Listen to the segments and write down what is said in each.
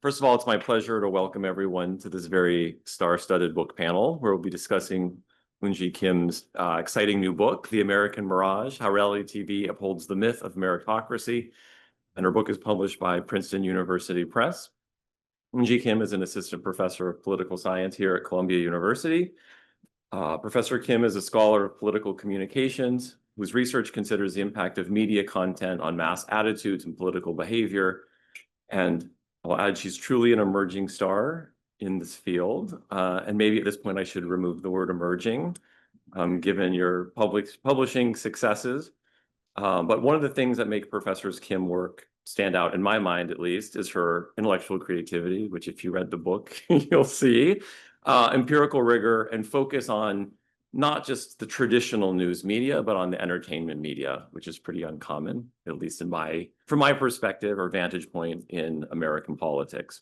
First of all, it's my pleasure to welcome everyone to this very star-studded book panel, where we'll be discussing Eunji Kim's exciting new book, The American Mirage, How Reality TV Upholds the Myth of Meritocracy. And her book is published by Princeton University Press. Eunji Kim is an assistant professor of political science here at Columbia University. Professor Kim is a scholar of political communications, whose research considers the impact of media content on mass attitudes and political behavior. And I'll add, she's truly an emerging star in this field. And maybe at this point, I should remove the word emerging, given your publishing successes. But one of the things that make Professor Kim work stand out, in my mind at least, is her intellectual creativity, which if you read the book, you'll see, empirical rigor, and focus on not just the traditional news media, but on the entertainment media, which is pretty uncommon, at least from my perspective or vantage point in American politics.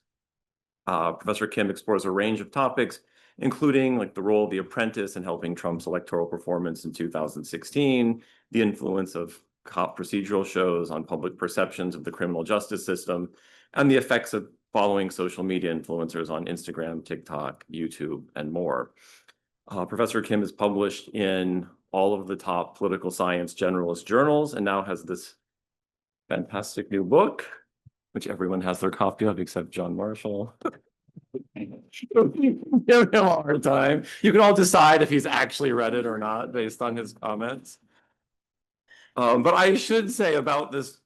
Professor Kim explores a range of topics, including like the role of The Apprentice in helping Trump's electoral performance in 2016, the influence of cop procedural shows on public perceptions of the criminal justice system, and the effects of following social media influencers on Instagram, TikTok, YouTube, and more. Professor Kim has published in all of the top political science generalist journals and now has this fantastic new book, which everyone has their copy of except John Marshall. Give him a hard time. You can all decide if he's actually read it or not based on his comments. But I should say about this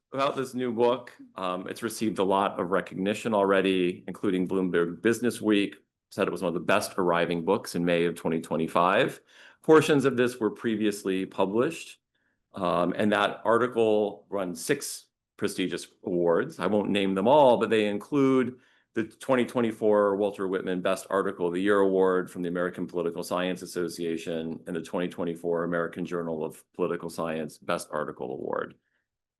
new book, it's received a lot of recognition already, including Bloomberg Business Week said it was one of the best arriving books in May of 2025. Portions of this were previously published, and that article won 6 prestigious awards. I won't name them all, but they include the 2024 Walter Whitman Best Article of the Year Award from the American Political Science Association and the 2024 American Journal of Political Science Best Article Award.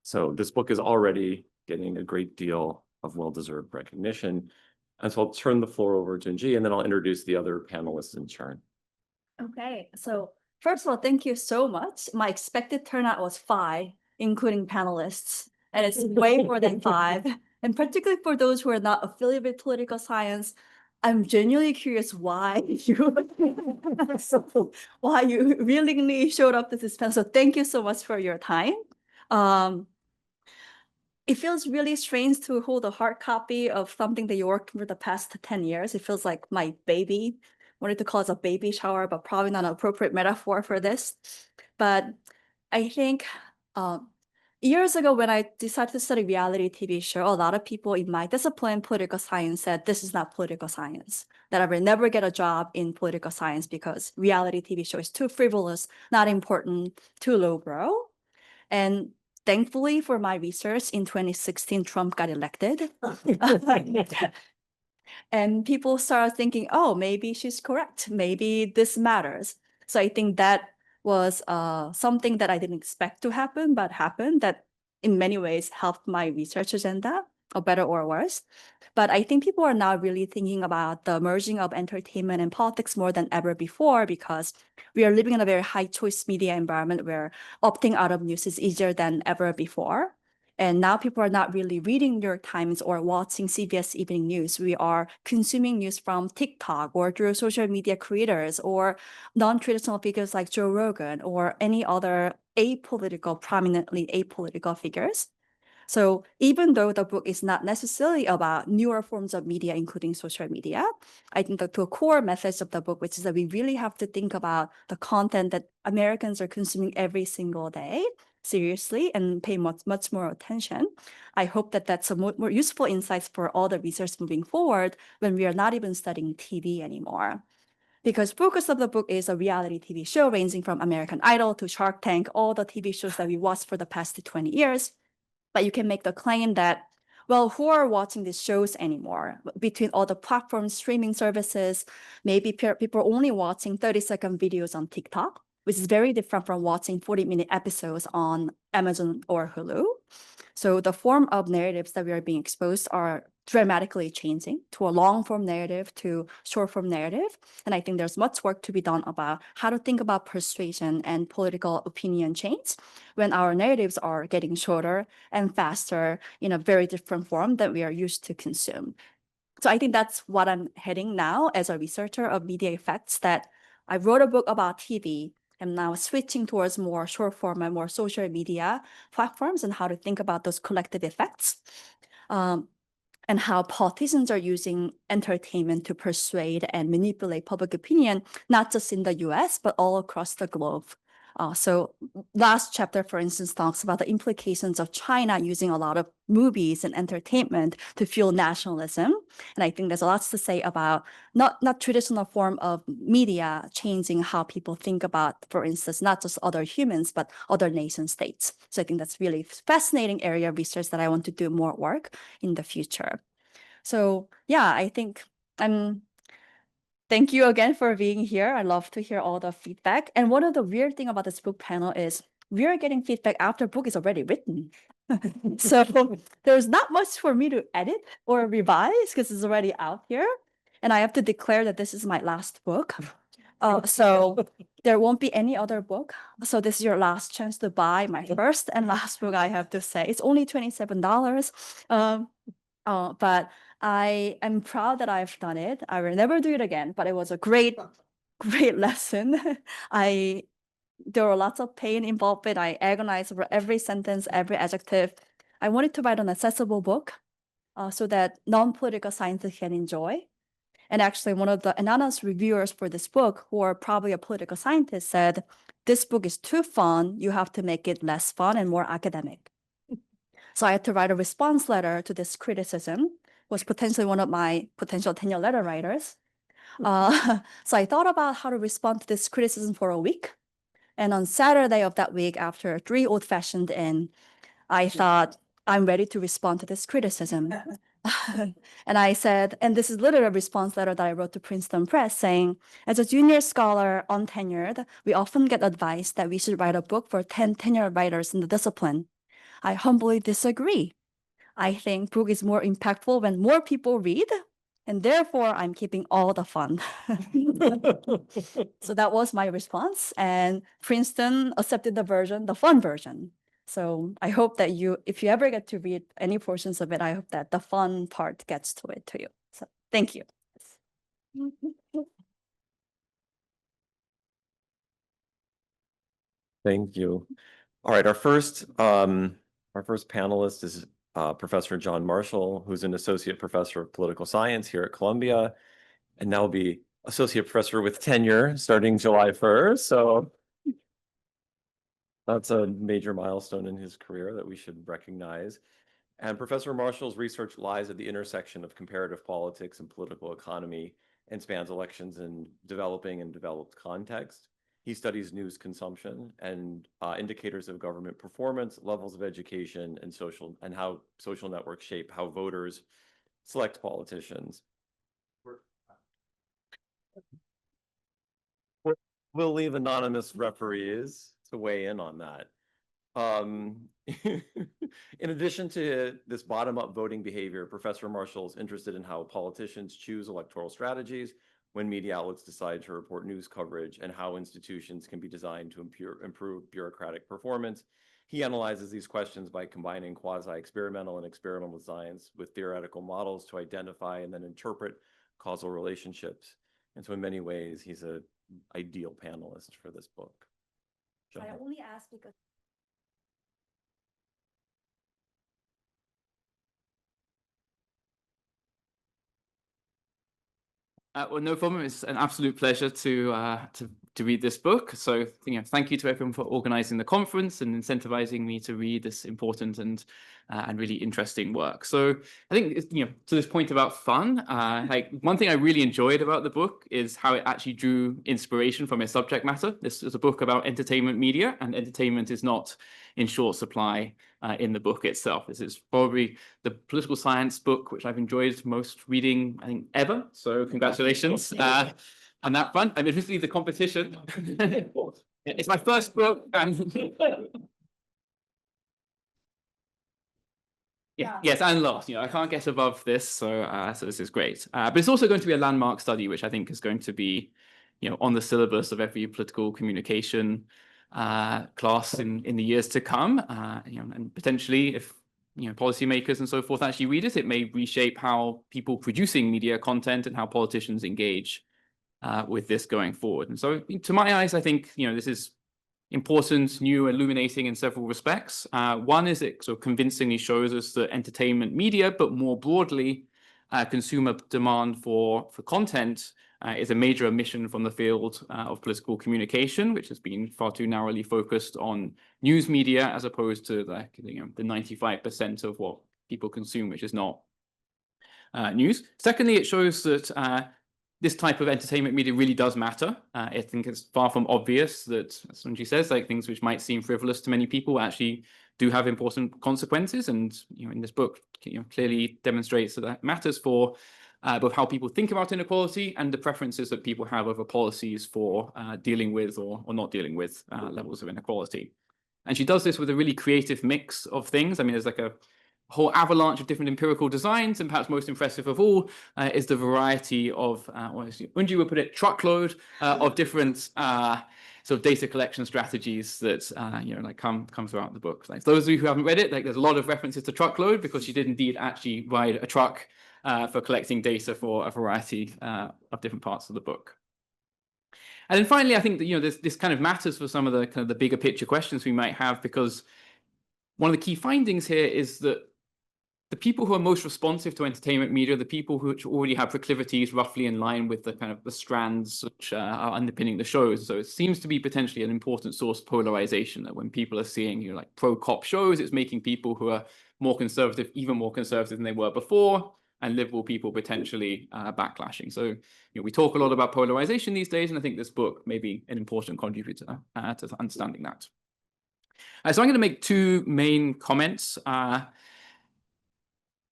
So this book is already getting a great deal of well-deserved recognition. And so I'll turn the floor over to Eunji, and then I'll introduce the other panelists in turn. Okay, so first of all, thank you so much. My expected turnout was 5, including panelists, and it's way more than 5. And particularly for those who are not affiliated with political science, I'm genuinely curious why you willingly showed up to this panel. So thank you so much for your time. It feels really strange to hold a hard copy of something that you worked for the past 10 years. It feels like my baby. I wanted to call it a baby shower, but probably not an appropriate metaphor for this. But I think years ago, when I decided to study reality TV show, a lot of people in my discipline, political science, said this is not political science, that I will never get a job in political science because reality TV show is too frivolous, not important, too lowbrow. And thankfully for my research, in 2016, Trump got elected. And people started thinking, oh, maybe she's correct. Maybe this matters. So I think that was something that I didn't expect to happen, but happened, that in many ways helped my research agenda, or better or worse. But I think people are now really thinking about the merging of entertainment and politics more than ever before, because we are living in a very high choice media environment where opting out of news is easier than ever before. And now people are not really reading New York Times or watching CBS Evening News. We are consuming news from TikTok or through social media creators or non-traditional figures like Joe Rogan or any other prominently apolitical figures. So even though the book is not necessarily about newer forms of media, including social media, I think that the core message of the book, which is that we really have to think about the content that Americans are consuming every single day seriously and pay much more attention. I hope that that's a more useful insights for all the research moving forward when we are not even studying TV anymore. Because focus of the book is a reality TV show ranging from American Idol to Shark Tank, all the TV shows that we watched for the past 20 years. But you can make the claim that, well, who are watching these shows anymore? Between all the platforms, streaming services, maybe people are only watching 30-second videos on TikTok, which is very different from watching 40-minute episodes on Amazon or Hulu. So the form of narratives that we are being exposed are dramatically changing to a long-form narrative to short-form narrative. And I think there's much work to be done about how to think about persuasion and political opinion change when our narratives are getting shorter and faster in a very different form that we are used to consume. So I think that's what I'm heading now as a researcher of media effects, that I wrote a book about TV. I'm now switching towards more short form and more social media platforms and how to think about those collective effects. And how politicians are using entertainment to persuade and manipulate public opinion, not just in the US, but all across the globe. So last chapter, for instance, talks about the implications of China using a lot of movies and entertainment to fuel nationalism. And I think there's lots to say about not traditional form of media changing how people think about, for instance, not just other humans, but other nation states. So I think that's really fascinating area of research that I want to do more work in the future. So yeah, I think thank you again for being here. I love to hear all the feedback. And one of the weird thing about this book panel is we are getting feedback after book is already written. So there's not much for me to edit or revise because it's already out here. And I have to declare that this is my last book. So there won't be any other book. So this is your last chance to buy my first and last book, I have to say. It's only $27. But I am proud that I've done it. I will never do it again, but it was a great lesson. There were lots of pain involved with it. I agonized over every sentence, every adjective. I wanted to write an accessible book so that non-political scientists can enjoy. And actually, one of the anonymous reviewers for this book, who are probably a political scientist, said, "This book is too fun. You have to make it less fun and more academic." So I had to write a response letter to this criticism, was potentially one of my potential tenure letter writers. So I thought about how to respond to this criticism for a week. And on Saturday of that week, after 3 old-fashioned in, I thought, I'm ready to respond to this criticism. And I said, and this is literally a response letter that I wrote to Princeton Press saying, as a junior scholar untenured, we often get advice that we should write a book for 10 tenured writers in the discipline. I humbly disagree. I think book is more impactful when more people read, and therefore I'm keeping all the fun. So that was my response, and Princeton accepted the fun version. So I hope that if you ever get to read any portions of it, I hope that the fun part gets to it to you. So thank you. Thank you. All right, our first panelist is Professor John Marshall, who's an associate professor of political science here at Columbia, and now will be associate professor with tenure starting July 1st. So that's a major milestone in his career that we should recognize. And Professor Marshall's research lies at the intersection of comparative politics and political economy and spans elections in developing and developed context. He studies news consumption and indicators of government performance, levels of education, and how social networks shape how voters select politicians. We'll leave anonymous referees to weigh in on that. In addition to this bottom-up voting behavior, Professor Marshall is interested in how politicians choose electoral strategies when media outlets decide to report news coverage and how institutions can be designed to improve bureaucratic performance. He analyzes these questions by combining quasi-experimental and experimental science with theoretical models to identify and then interpret causal relationships. And so in many ways, he's an ideal panelist for this book. I only asked because well, no problem. It's an absolute pleasure to read this book. So, thank you to everyone for organizing the conference and incentivizing me to read this important and really interesting work. So, I think to this point about fun, like one thing I really enjoyed about the book is how it actually drew inspiration from its subject matter. This is a book about entertainment media, and entertainment is not in short supply in the book itself. This is probably the political science book which I've enjoyed most reading, I think, ever. So congratulations on that front. I'm admittedly the competition. It's my first book. Yes, and last. I can't get above this, so this is great. But it's also going to be a landmark study, which I think is going to be, on the syllabus of every political communication class in the years to come. And potentially, if policymakers and so forth actually read it. It may reshape how people producing media content and how politicians engage with this going forward. And so to my eyes, I think, this is important, new, illuminating in several respects. One is it sort of convincingly shows us that entertainment media, but more broadly, consumer demand for content is a major omission from the field of political communication, which has been far too narrowly focused on news media as opposed to the 95% of what people consume, which is not news. Secondly, it shows that this type of entertainment media really does matter. I think it's far from obvious that, as Eunji says, things which might seem frivolous to many people actually do have important consequences. And in this book, clearly demonstrates that matters for both how people think about inequality and the preferences that people have over policies for dealing with or not dealing with levels of inequality. And she does this with a really creative mix of things. I mean, there's a whole avalanche of different empirical designs, and perhaps most impressive of all is the variety of, Eunji would put it, truckload of different sort of data collection strategies that come throughout the book. Those of you who haven't read it, there's a lot of references to truckload because she did indeed actually ride a truck for collecting data for a variety of different parts of the book. And then finally, I think that this kind of matters for some of the bigger picture questions we might have, because one of the key findings here is that the people who are most responsive to entertainment media, the people who already have proclivities roughly in line with the strands which are underpinning the shows. So it seems to be potentially an important source of polarization, that when people are seeing pro-cop shows, it's making people who are more conservative, even more conservative than they were before, and liberal people potentially backlashing. So we talk a lot about polarization these days, and I think this book may be an important contributor to understanding that. So I'm going to make two main comments.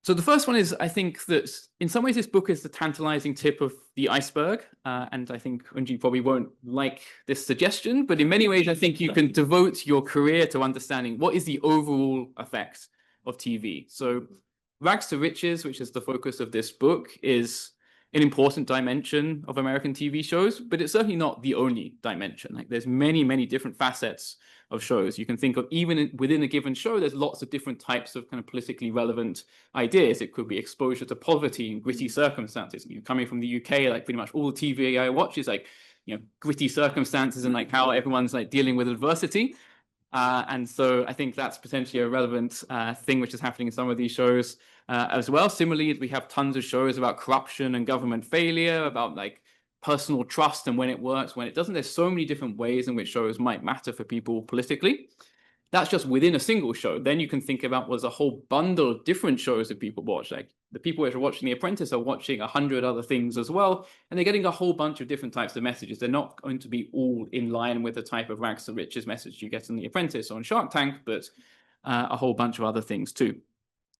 So the first one is, I think that in some ways this book is the tantalizing tip of the iceberg. And I think Eunji probably won't like this suggestion, but in many ways, I think you can devote your career to understanding what is the overall effect of TV. So rags to riches, which is the focus of this book, is an important dimension of American TV shows, but it's certainly not the only dimension. There's many, many different facets of shows. You can think of, even within a given show, there's lots of different types of kind of politically relevant ideas. It could be exposure to poverty and gritty circumstances. Coming from the UK, pretty much all the TV I watch is gritty circumstances and how everyone's dealing with adversity. And so I think that's potentially a relevant thing which is happening in some of these shows as well. Similarly, we have tons of shows about corruption and government failure, about personal trust and when it works, when it doesn't. There's so many different ways in which shows might matter for people politically. That's just within a single show. Then you can think about a whole bundle of different shows that people watch. The people who are watching The Apprentice are watching 100 other things as well, and they're getting a whole bunch of different types of messages. They're not going to be all in line with the type of rags to riches message you get in The Apprentice or on Shark Tank, but a whole bunch of other things too.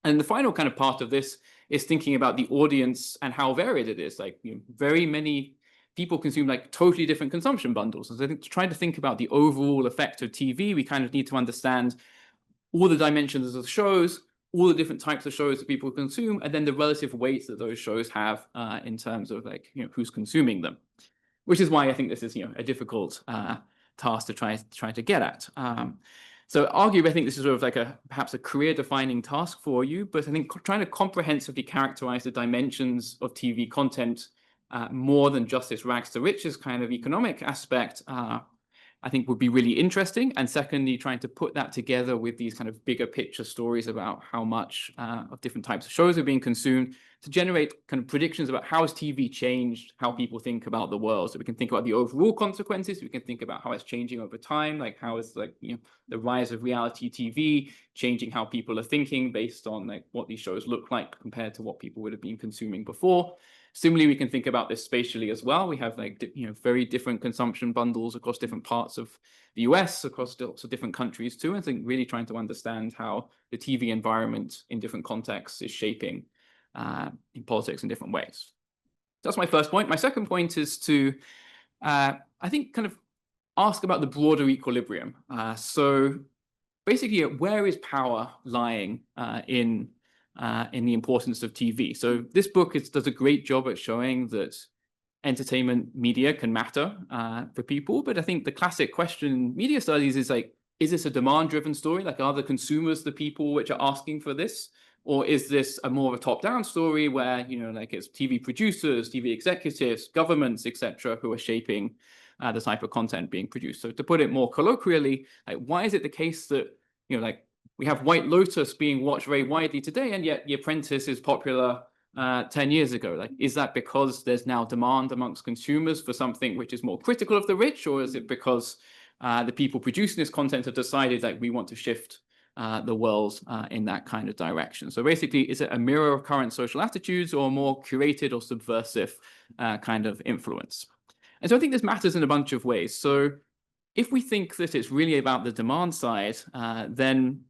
And the final kind of part of this is thinking about the audience and how varied it is. Very many people consume totally different consumption bundles. And so I think trying to think about the overall effect of TV, we kind of need to understand all the dimensions of the shows, all the different types of shows that people consume, and then the relative weights that those shows have in terms of who's consuming them. Which is why I think this is a difficult task to try to get at. So arguably, I think this is sort of perhaps a career-defining task for you, but I think trying to comprehensively characterize the dimensions of TV content more than just this rags to riches kind of economic aspect, I think would be really interesting. And secondly, trying to put that together with these kind of bigger picture stories about how much of different types of shows are being consumed to generate kind of predictions about how has TV changed how people think about the world. So we can think about the overall consequences. We can think about how it's changing over time, how is the rise of reality TV changing how people are thinking based on what these shows look like compared to what people would have been consuming before. Similarly, we can think about this spatially as well. We have very different consumption bundles across different parts of the US, across lots of different countries too. I think really trying to understand how the TV environment in different contexts is shaping in politics in different ways. That's my first point. My second point is to, I think, kind of ask about the broader equilibrium. So basically, where is power lying in the importance of TV? So this book does a great job at showing that entertainment media can matter for people. But I think the classic question in media studies is is this a demand-driven story? Like, are the consumers the people which are asking for this? Or is this a more of a top-down story where, you know, like it's TV producers, TV executives, governments, etc., who are shaping the type of content being produced? So to put it more colloquially, like, why is it the case that, you know, like we have White Lotus being watched very widely today, and yet The Apprentice is popular 10 years ago? Like, is that because there's now demand amongst consumers for something which is more critical of the rich, or is it because the people producing this content have decided that we want to shift the world in that kind of direction? So basically, is it a mirror of current social attitudes or more curated or subversive kind of influence? And so I think this matters in a bunch of ways. So if we think that it's really about the demand side, then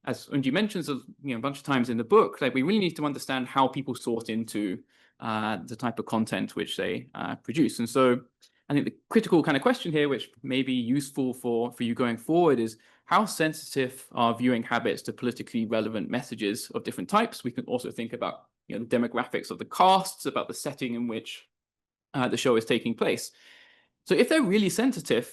as Eunji mentions, you know, a bunch of times in the book, like we really need to understand how people sort into the type of content which they produce. And so I think the critical kind of question here, which may be useful for you going forward, is how sensitive are viewing habits to politically relevant messages of different types? We can also think about, you know, the demographics of the casts, about the setting in which the show is taking place. So if they're really sensitive,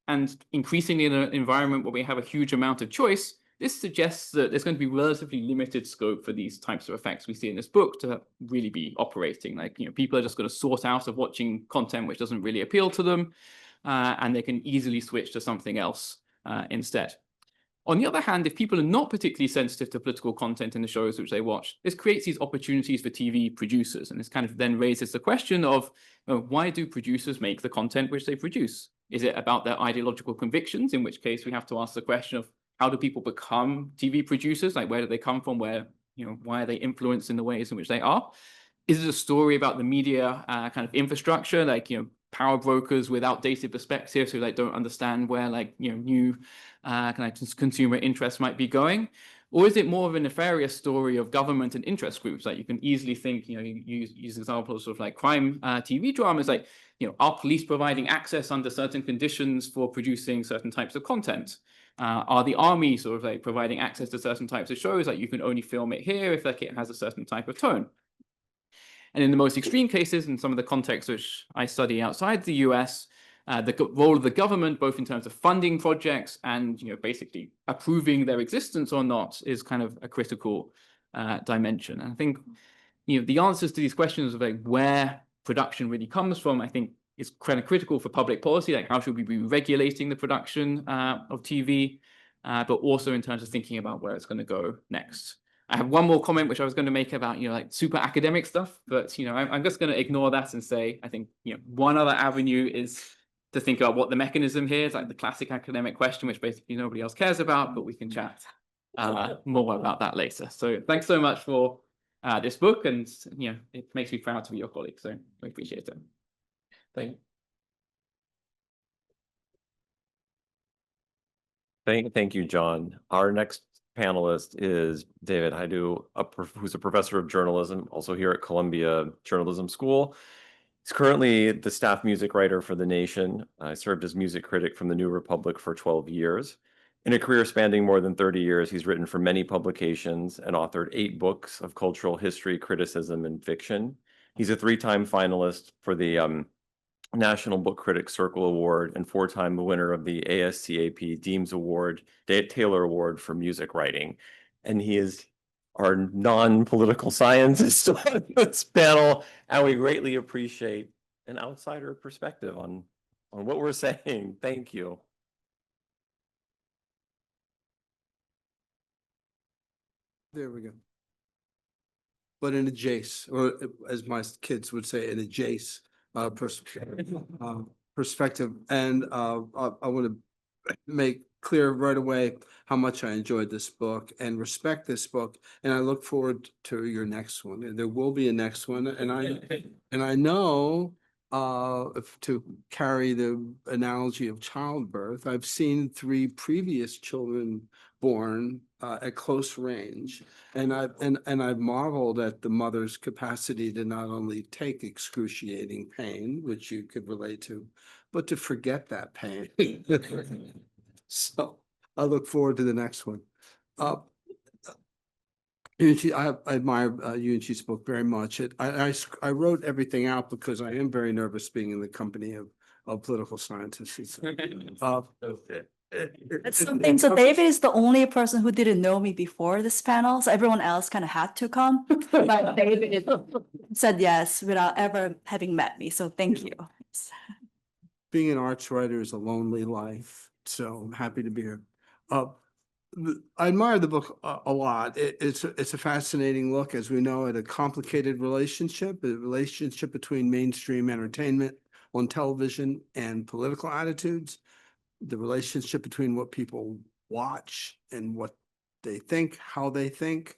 and increasingly in an environment where we have a huge amount of choice, this suggests that there's going to be relatively limited scope for these types of effects we see in this book to really be operating. Like, you know, people are just going to sort out of watching content which doesn't really appeal to them, and they can easily switch to something else instead. On the other hand, if people are not particularly sensitive to political content in the shows which they watch, this creates these opportunities for TV producers. And this kind of then raises the question of, why do producers make the content which they produce? Is it about their ideological convictions? In which case we have to ask the question of, how do people become TV producers? Like, where do they come from? Where, you know, why are they influenced in the ways in which they are? Is it a story about the media kind of infrastructure, like, you know, power brokers with outdated perspectives who like don't understand where, like, you know, new kind of consumer interests might be going? Or is it more of a nefarious story of government and interest groups? Like, you can easily think, you know, you use examples of like crime TV dramas, like, you know, are police providing access under certain conditions for producing certain types of content? Are the army sort of like providing access to certain types of shows? Like, you can only film it here if like it has a certain type of tone. And in the most extreme cases, in some of the contexts which I study outside the US, the role of the government, both in terms of funding projects and, you know, basically approving their existence or not, is kind of a critical dimension. And I think, you know, the answers to these questions of like where production really comes from, I think, is kind of critical for public policy. Like, how should we be regulating the production of TV, but also in terms of thinking about where it's going to go next. I have one more comment which I was going to make about, you know, like super academic stuff, but, you know, I'm just going to ignore that and say, I think, you know, one other avenue is to think about what the mechanism here is, like the classic academic question, which basically nobody else cares about, but we can chat more about that later. So thanks so much for this book, and, you know, it makes me proud to be your colleague, so I appreciate it. Thank you, John. Our next panelist is David Haidu, who's a professor of journalism, also here at Columbia Journalism School. He's currently the staff music writer for The Nation. I served as music critic from the New Republic for 12 years. In a career spanning more than 30 years, he's written for many publications and authored 8 books of cultural history, criticism, and fiction. He's a 3-time finalist for the National Book Critics Circle Award and 4-time winner of the ASCAP Deems Award, Taylor Award for music writing. And he is our non-political scientist on this panel, and we greatly appreciate an outsider perspective on what we're saying. Thank you. There we go. But an adjacent, or as my kids would say, an adjacent perspective. And I want to make clear right away how much I enjoyed this book and respect this book. And I look forward to your next one. And there will be a next one. And I know to carry the analogy of childbirth, I've seen 3 previous children born at close range, and I've marveled at the mother's capacity to not only take excruciating pain, which you could relate to, but to forget that pain. So I look forward to the next one. Eunji, I admire Eunji's book very much. I wrote everything out because I am very nervous being in the company of political scientists. That's something. So David is the only person who didn't know me before this panel. So everyone else kind of had to come. But David said yes without ever having met me. So thank you. Being an arts writer is a lonely life, so I'm happy to be here. I admire the book a lot. It's a fascinating look, as we know, at a complicated relationship, a relationship between mainstream entertainment on television and political attitudes, the relationship between what people watch and what they think, how they think,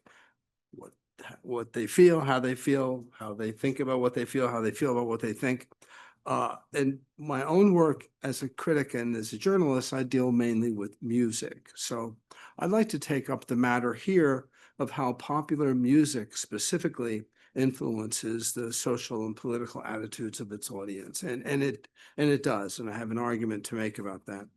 what they feel, how they feel, how they think about what they feel, how they feel about what they think. In my own work as a critic and as a journalist, I deal mainly with music. So I'd like to take up the matter here of how popular music specifically influences the social and political attitudes of its audience. And it does, and I have an argument to make about that.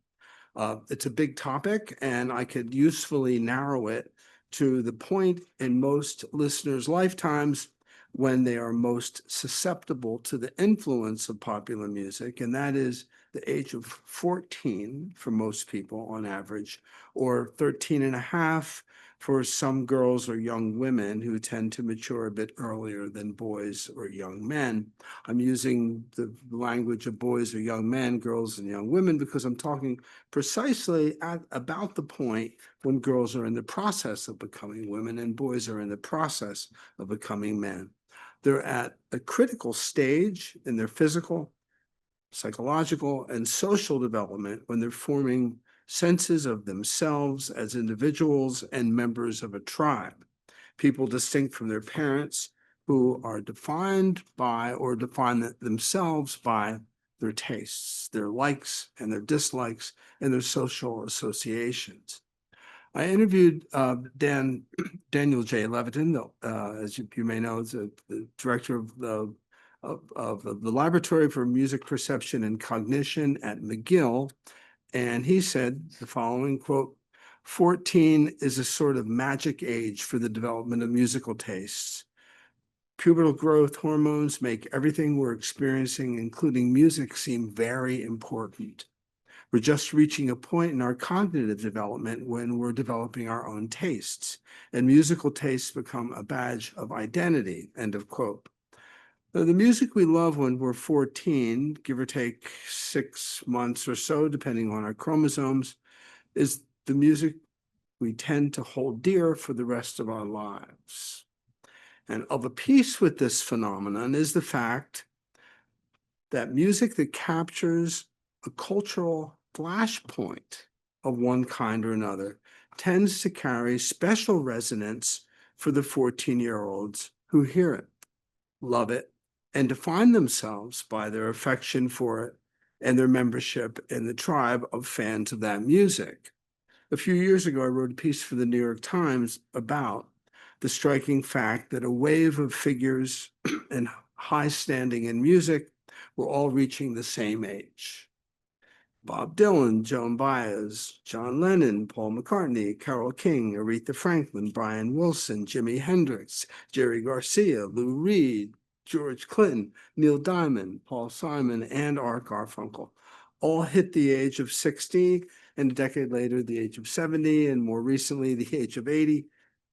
It's a big topic, and I could usefully narrow it to the point in most listeners' lifetimes when they are most susceptible to the influence of popular music, and that is the age of 14 for most people on average, or 13 and a half for some girls or young women who tend to mature a bit earlier than boys or young men. I'm using the language of boys or young men, girls and young women, because I'm talking precisely at about the point when girls are in the process of becoming women and boys are in the process of becoming men. They're at a critical stage in their physical, psychological, and social development when they're forming senses of themselves as individuals and members of a tribe, people distinct from their parents who are defined by or define themselves by their tastes, their likes and their dislikes, and their social associations. I interviewed Daniel J. Levitin, as you may know, is the director of the Laboratory for Music Perception and Cognition at McGill, and he said the following, quote, 14 is a sort of magic age for the development of musical tastes. Pubertal growth hormones make everything we're experiencing, including music, seem very important. We're just reaching a point in our cognitive development when we're developing our own tastes, and musical tastes become a badge of identity, end of quote. Now, the music we love when we're 14, give or take 6 months or so, depending on our chromosomes, is the music we tend to hold dear for the rest of our lives. And of a piece with this phenomenon is the fact that music that captures a cultural flashpoint of one kind or another tends to carry special resonance for the 14-year-olds who hear it, love it, and define themselves by their affection for it and their membership in the tribe of fans of that music. A few years ago, I wrote a piece for the New York Times about the striking fact that a wave of figures and high standing in music were all reaching the same age. Bob Dylan, Joan Baez, John Lennon, Paul McCartney, Carole King, Aretha Franklin, Brian Wilson, Jimi Hendrix, Jerry Garcia, Lou Reed, George Clinton, Neil Diamond, Paul Simon, and Art Garfunkel all hit the age of 60, and a decade later, the age of 70, and more recently, the age of 80,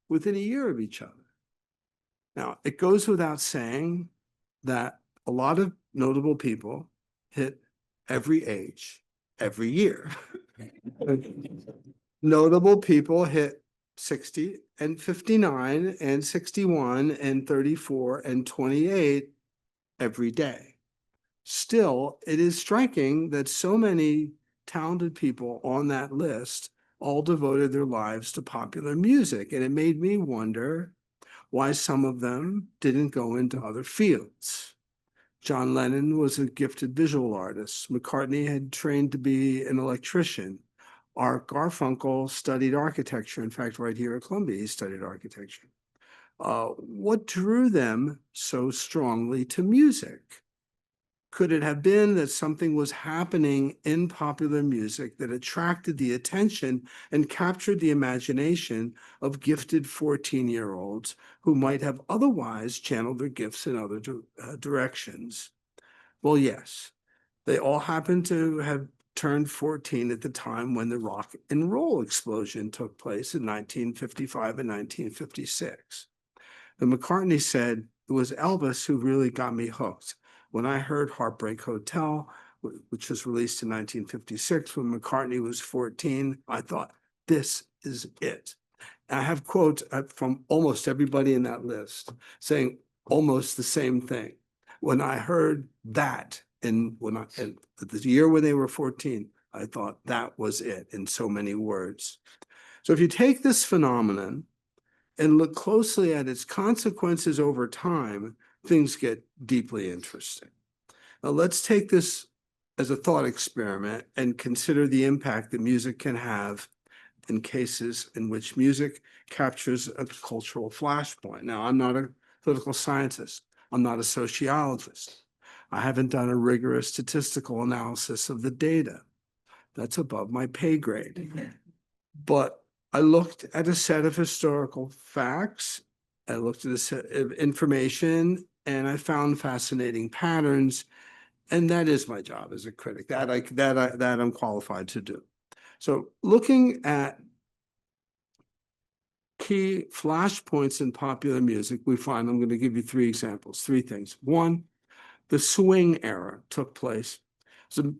within a year of each other. Now, it goes without saying that a lot of notable people hit every age, every year. Notable people hit 60 and 59 and 61 and 34 and 28 every day. Still, it is striking that so many talented people on that list all devoted their lives to popular music. And it made me wonder why some of them didn't go into other fields. John Lennon was a gifted visual artist. McCartney had trained to be an electrician. Art Garfunkel studied architecture. In fact, right here at Columbia, he studied architecture. What drew them so strongly to music? Could it have been that something was happening in popular music that attracted the attention and captured the imagination of gifted 14-year-olds who might have otherwise channeled their gifts in other directions? Well, yes, they all happen to have turned 14 at the time when the rock and roll explosion took place in 1955 and 1956. And McCartney said, it was Elvis who really got me hooked. When I heard Heartbreak Hotel, which was released in 1956, when McCartney was 14, I thought, this is it. And I have quotes from almost everybody in that list saying almost the same thing. When I heard that, and the year when they were 14, I thought that was it in so many words. So if you take this phenomenon and look closely at its consequences over time, things get deeply interesting. Now let's take this as a thought experiment and consider the impact that music can have in cases in which music captures a cultural flashpoint. Now, I'm not a political scientist. I'm not a sociologist. I haven't done a rigorous statistical analysis of the data. That's above my pay grade. But I looked at a set of historical facts. I looked at a set of information, and I found fascinating patterns. And that is my job as a critic. That I'm qualified to do. So looking at key flashpoints in popular music, we find, I'm going to give you three examples, three things. One, the swing era took place. So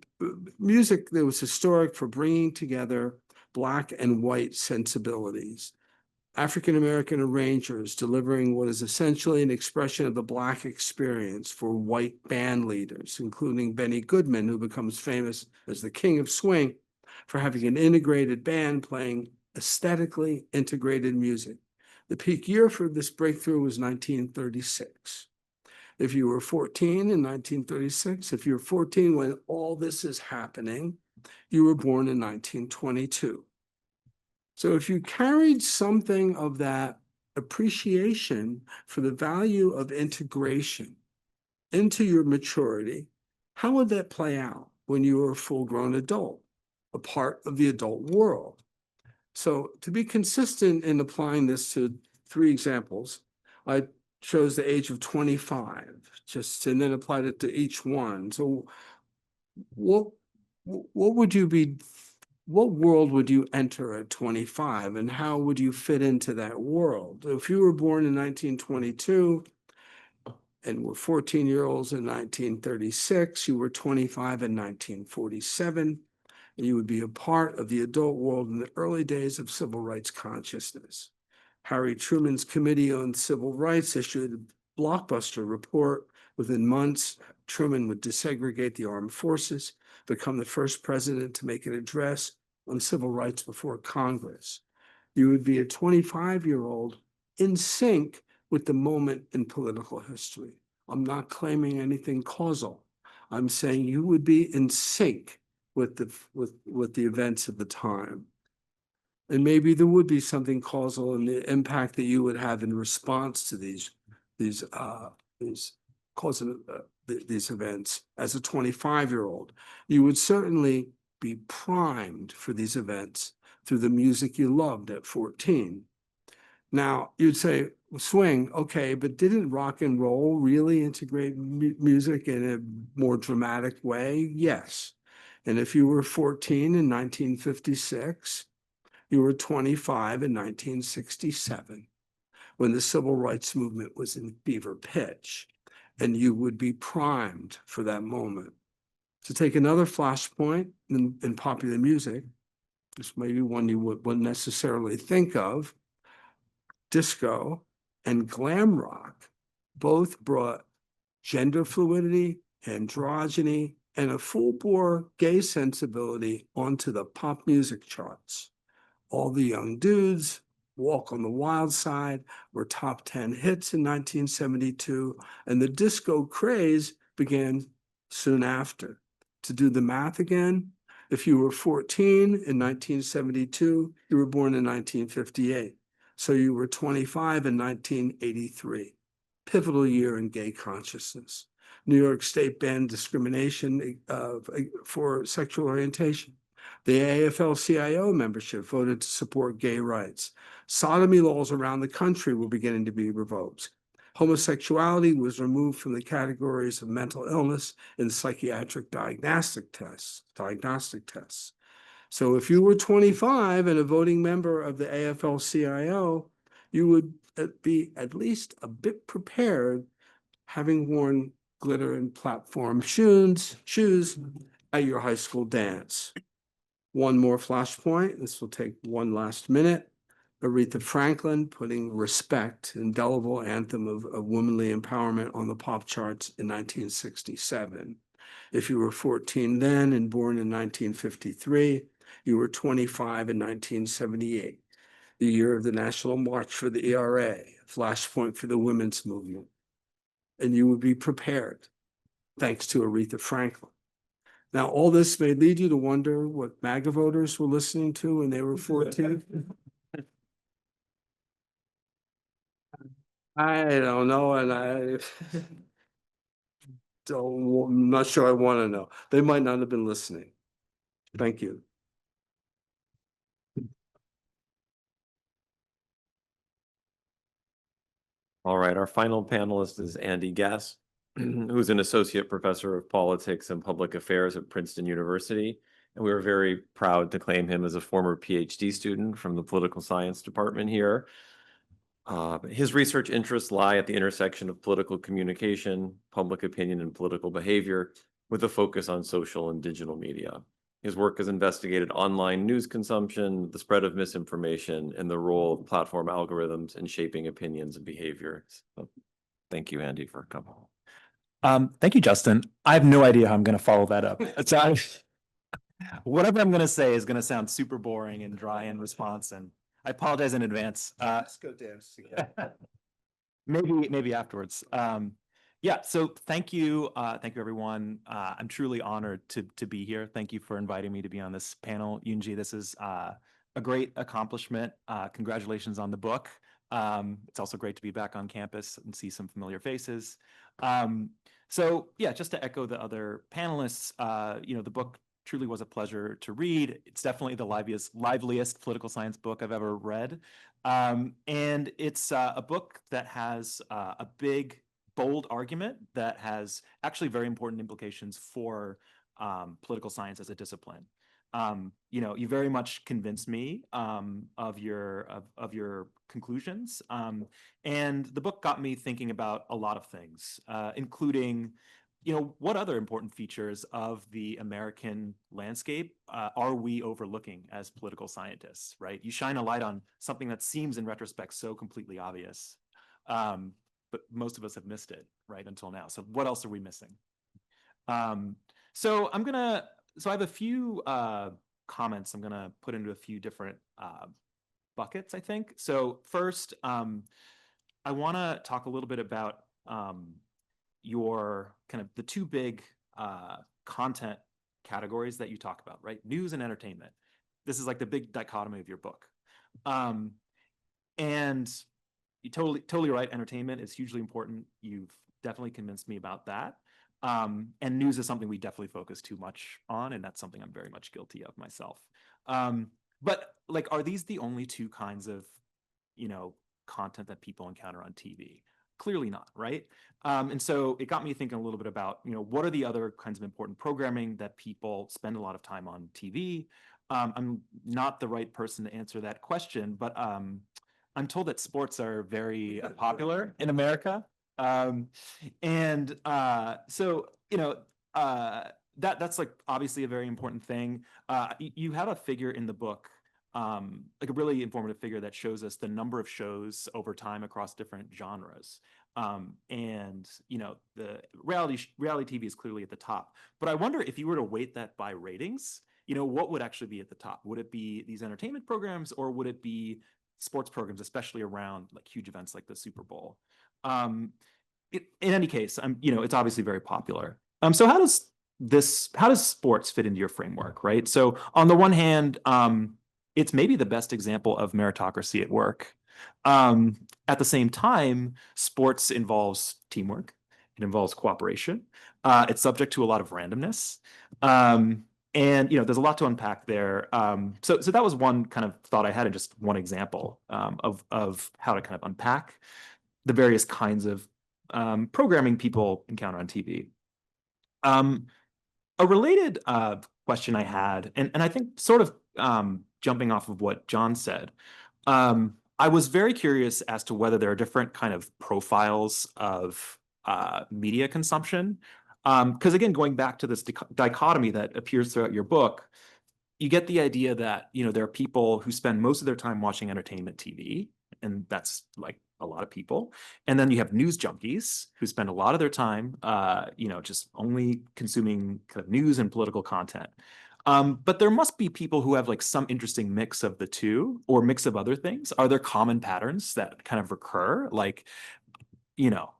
music that was historic for bringing together Black and white sensibilities. African-American arrangers delivering what is essentially an expression of the Black experience for white band leaders, including Benny Goodman, who becomes famous as the king of swing for having an integrated band playing aesthetically integrated music. The peak year for this breakthrough was 1936. If you were 14 in 1936, if you're 14 when all this is happening, you were born in 1922. So if you carried something of that appreciation for the value of integration into your maturity, how would that play out when you were a full-grown adult, a part of the adult world? So to be consistent in applying this to three examples, I chose the age of 25, and then applied it to each one. So what world would you enter at 25, and how would you fit into that world? If you were born in 1922 and were 14-year-olds in 1936, you were 25 in 1947, and you would be a part of the adult world in the early days of civil rights consciousness. Harry Truman's Committee on Civil Rights issued a blockbuster report. Within months, Truman would desegregate the armed forces, become the first president to make an address on civil rights before Congress. You would be a 25-year-old in sync with the moment in political history. I'm not claiming anything causal. I'm saying you would be in sync with the events of the time. And maybe there would be something causal in the impact that you would have in response to these events. As a 25-year-old, you would certainly be primed for these events through the music you loved at 14. Now, you'd say, swing, okay, but didn't rock and roll really integrate music in a more dramatic way? Yes. And if you were 14 in 1956, you were 25 in 1967, when the civil rights movement was in fever pitch, and you would be primed for that moment. To take another flashpoint in popular music, this may be one you wouldn't necessarily think of, disco and glam rock both brought gender fluidity, androgyny, and a full-bore gay sensibility onto the pop music charts. All the Young Dudes, Walk on the Wild Side were top 10 hits in 1972, and the disco craze began soon after. To do the math again, if you were 14 in 1972, you were born in 1958. So you were 25 in 1983, pivotal year in gay consciousness. New York State banned discrimination for sexual orientation. The AFL-CIO membership voted to support gay rights. Sodomy laws around the country were beginning to be revoked. Homosexuality was removed from the categories of mental illness in psychiatric diagnostic tests. So if you were 25 and a voting member of the AFL-CIO, you would be at least a bit prepared, having worn glitter and platform shoes at your high school dance. One more flashpoint. This will take one last minute. Aretha Franklin putting Respect, indelible anthem of womanly empowerment, on the pop charts in 1967. If you were 14 then and born in 1953, you were 25 in 1978, the year of the National March for the ERA, flashpoint for the women's movement. And you would be prepared, thanks to Aretha Franklin. Now, all this may lead you to wonder what MAGA voters were listening to when they were 14. I don't know, and I'm not sure I want to know. They might not have been listening. Thank you. All right, our final panelist is Andy Gass, who's an associate professor of politics and public affairs at Princeton University. And we were very proud to claim him as a former PhD student from the political science department here. His research interests lie at the intersection of political communication, public opinion, and political behavior, with a focus on social and digital media. His work has investigated online news consumption, the spread of misinformation, and the role of platform algorithms in shaping opinions and behaviors. So, thank you, Andy, for coming. Thank you, Justin. I have no idea how I'm going to follow that up. Whatever I'm going to say is going to sound super boring and dry in response, and I apologize in advance. Let's go dance together. Maybe afterwards. Yeah, so thank you everyone. I'm truly honored to be here. Thank you for inviting me to be on this panel. Eunji, this is a great accomplishment. Congratulations on the book. It's also great to be back on campus and see some familiar faces. So yeah, just to echo the other panelists, the book truly was a pleasure to read. It's definitely the liveliest political science book I've ever read. And it's a book that has a big, bold argument that has actually very important implications for political science as a discipline. You very much convinced me of your conclusions, and the book got me thinking about a lot of things, including, what other important features of the American landscape are we overlooking as political scientists, right? You shine a light on something that seems in retrospect so completely obvious, but most of us have missed it right until now. So what else are we missing? So I have a few comments I'm gonna put into a few different buckets, I think. So first, I wanna talk a little bit about your kind of the two big content categories that you talk about, right? News and entertainment. This is like the big dichotomy of your book. And you're totally right. Entertainment is hugely important. You've definitely convinced me about that. And news is something we definitely focus too much on, and that's something I'm very much guilty of myself. But like, are these the only two kinds of, content that people encounter on TV? Clearly not, right? And so it got me thinking a little bit about, what are the other kinds of important programming that people spend a lot of time on TV? I'm not the right person to answer that question, but I'm told that sports are very popular in America. That's like obviously a very important thing. You have a figure in the book, like a really informative figure that shows us the number of shows over time across different genres. The reality TV is clearly at the top. But I wonder if you were to weight that by ratings, what would actually be at the top? Would it be these entertainment programs, or would it be sports programs, especially around like huge events like the Super Bowl? In any case, it's obviously very popular. So how does sports fit into your framework, right? So on the one hand, it's maybe the best example of meritocracy at work. At the same time, sports involves teamwork. It involves cooperation. It's subject to a lot of randomness. And there's a lot to unpack there. So that was one kind of thought I had, and just one example of how to kind of unpack the various kinds of programming people encounter on TV. A related question I had, and I think sort of jumping off of what John said, I was very curious as to whether there are different kind of profiles of media consumption. Because again, going back to this dichotomy that appears throughout your book, you get the idea that, you know, there are people who spend most of their time watching entertainment TV, and that's like a lot of people. And then you have news junkies who spend a lot of their time, you know, just only consuming kind of news and political content. But there must be people who have like some interesting mix of the two or mix of other things. Are there common patterns that kind of recur? Like, you know,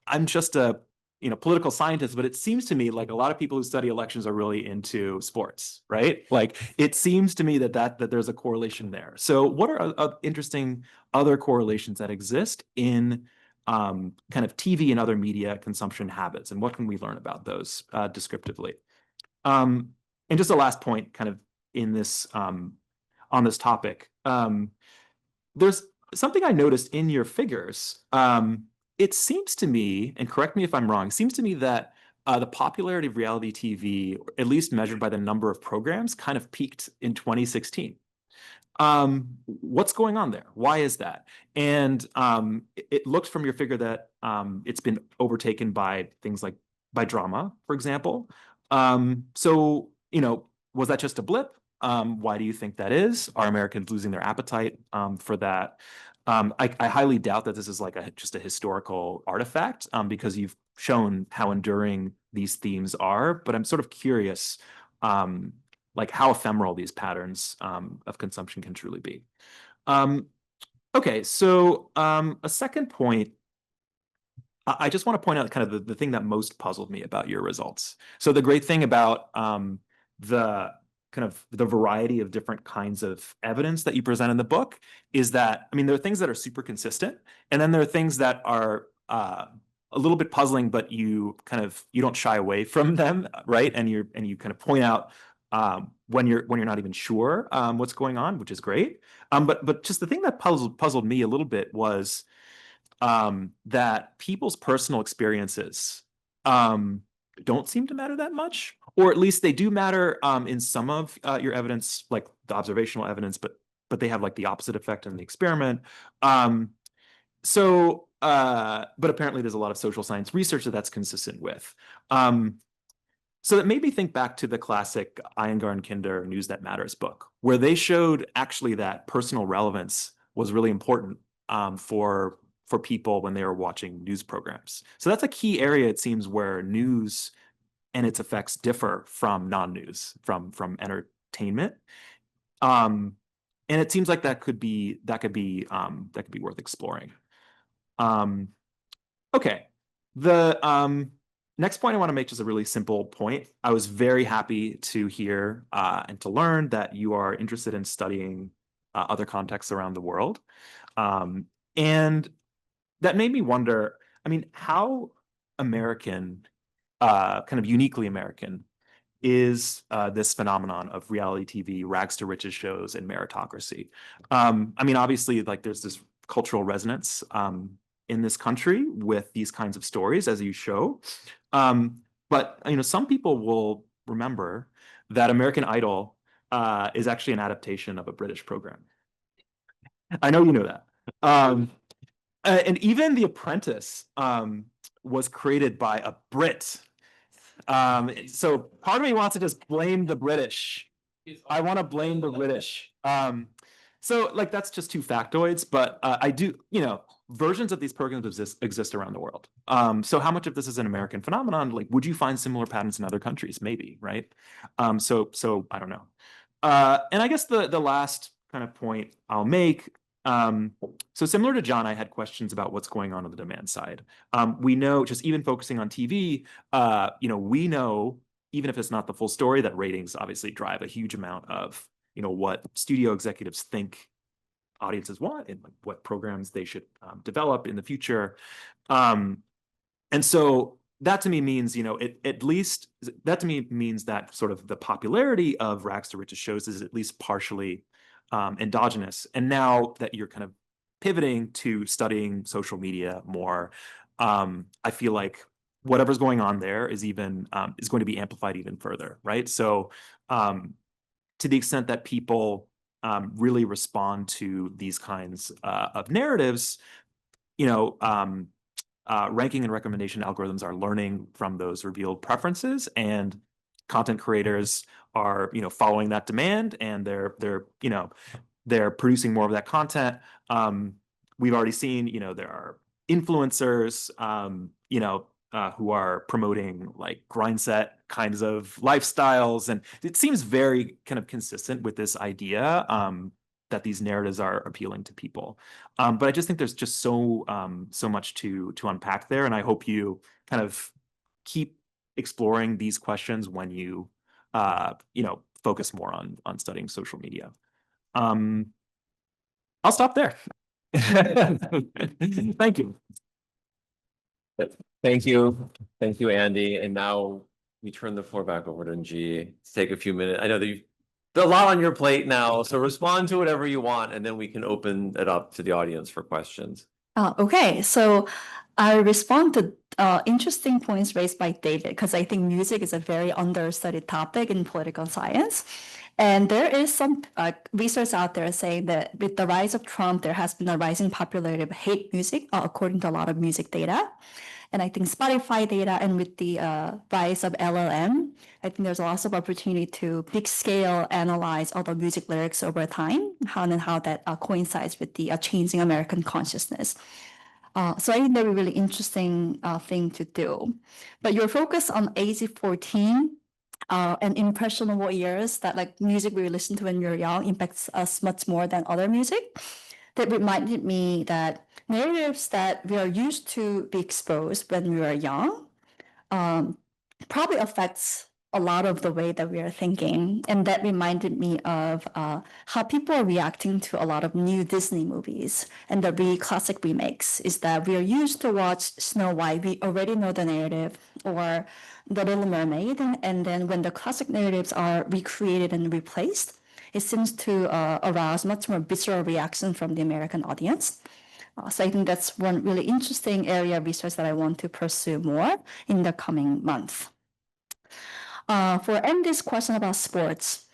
I'm just a political scientist, but it seems to me like a lot of people who study elections are really into sports, right? Like it seems to me that there's a correlation there. So what are interesting other correlations that exist in kind of TV and other media consumption habits, and what can we learn about those descriptively? And just a last point kind of in this on this topic, there's something I noticed in your figures. It seems to me, and correct me if I'm wrong, seems to me that the popularity of reality TV, at least measured by the number of programs, kind of peaked in 2016. What's going on there? Why is that? And it looks from your figure that it's been overtaken by things like by drama, for example. So, you know, was that just a blip? Why do you think that is? Are Americans losing their appetite for that? I highly doubt that this is like just a historical artifact because you've shown how enduring these themes are, but I'm sort of curious like how ephemeral these patterns of consumption can truly be. Okay, so a second point, I just want to point out kind of the thing that most puzzled me about your results. So the great thing about the variety of different kinds of evidence that you present in the book is that, I mean, there are things that are super consistent, and then there are things that are a little bit puzzling, but you don't shy away from them, right? And you kind of point out when you're not even sure what's going on, which is great. But just the thing that puzzled me a little bit was that people's personal experiences don't seem to matter that much, or at least they do matter in some of your evidence, like the observational evidence, but they have like the opposite effect in the experiment. But apparently there's a lot of social science research that's consistent with. So that made me think back to the classic Iyengar and Kinder News That Matters book, where they showed actually that personal relevance was really important for people when they were watching news programs. So that's a key area, it seems, where news and its effects differ from non-news, from entertainment. And it seems like that could be worth exploring. Okay, the next point I want to make is a really simple point. I was very happy to hear and to learn that you are interested in studying other contexts around the world. And that made me wonder, I mean, how American, kind of uniquely American, is this phenomenon of reality TV, rags to riches shows, and meritocracy? I mean, obviously, like there's this cultural resonance in this country with these kinds of stories, as you show. But you know, some people will remember that American Idol is actually an adaptation of a British program. I know you know that. And even The Apprentice was created by a Brit. So part of me wants to just blame the British. I want to blame the British. So like that's just two factoids, but I do, you know, versions of these programs exist around the world. So how much of this is an American phenomenon? Like, would you find similar patterns in other countries? Maybe, right? So I don't know. And I guess the last kind of point I'll make. So similar to John, I had questions about what's going on the demand side. We know, just even focusing on TV, you know, we know, even if it's not the full story, that ratings obviously drive a huge amount of, you know, what studio executives think audiences want and like what programs they should develop in the future. And so that to me means, you know, that to me means that sort of the popularity of rags to riches shows is at least partially endogenous. And now that you're kind of pivoting to studying social media more, I feel like whatever's going on there is even is going to be amplified even further, right? So to the extent that people really respond to these kinds of narratives, you know, ranking and recommendation algorithms are learning from those revealed preferences, and content creators are, you know, following that demand, and they're producing more of that content. We've already seen, you know, there are influencers, who are promoting like grind set kinds of lifestyles, and it seems very kind of consistent with this idea that these narratives are appealing to people. But I just think there's just so much to unpack there, and I hope you kind of keep exploring these questions when you focus more on studying social media. I'll stop there. Thank you. Thank you. Thank you, Andy. And now we turn the floor back over to Eunji to take a few minutes. I know that there's a lot on your plate now, so respond to whatever you want, and then we can open it up to the audience for questions. Okay, so I respond to interesting points raised by David, because I think music is a very understudied topic in political science. And there is some research out there saying that with the rise of Trump, there has been a rising popularity of hate music, according to a lot of music data. And I think Spotify data, and with the rise of LLM, I think there's lots of opportunity to big scale analyze all the music lyrics over time, how that coincides with the changing American consciousness. So I think that would be a really interesting thing to do. But your focus on age 14 and impressionable years, that like music we listen to when you're young impacts us much more than other music. That reminded me that narratives that we are used to be exposed when we are young probably affects a lot of the way that we are thinking. And that reminded me of how people are reacting to a lot of new Disney movies and the classic remakes, is that we are used to watch Snow White. We already know the narrative, or The Little Mermaid. And then when the classic narratives are recreated and replaced, it seems to arouse much more visceral reaction from the American audience. So I think that's one really interesting area of research that I want to pursue more in the coming month. For Andy's question about sports,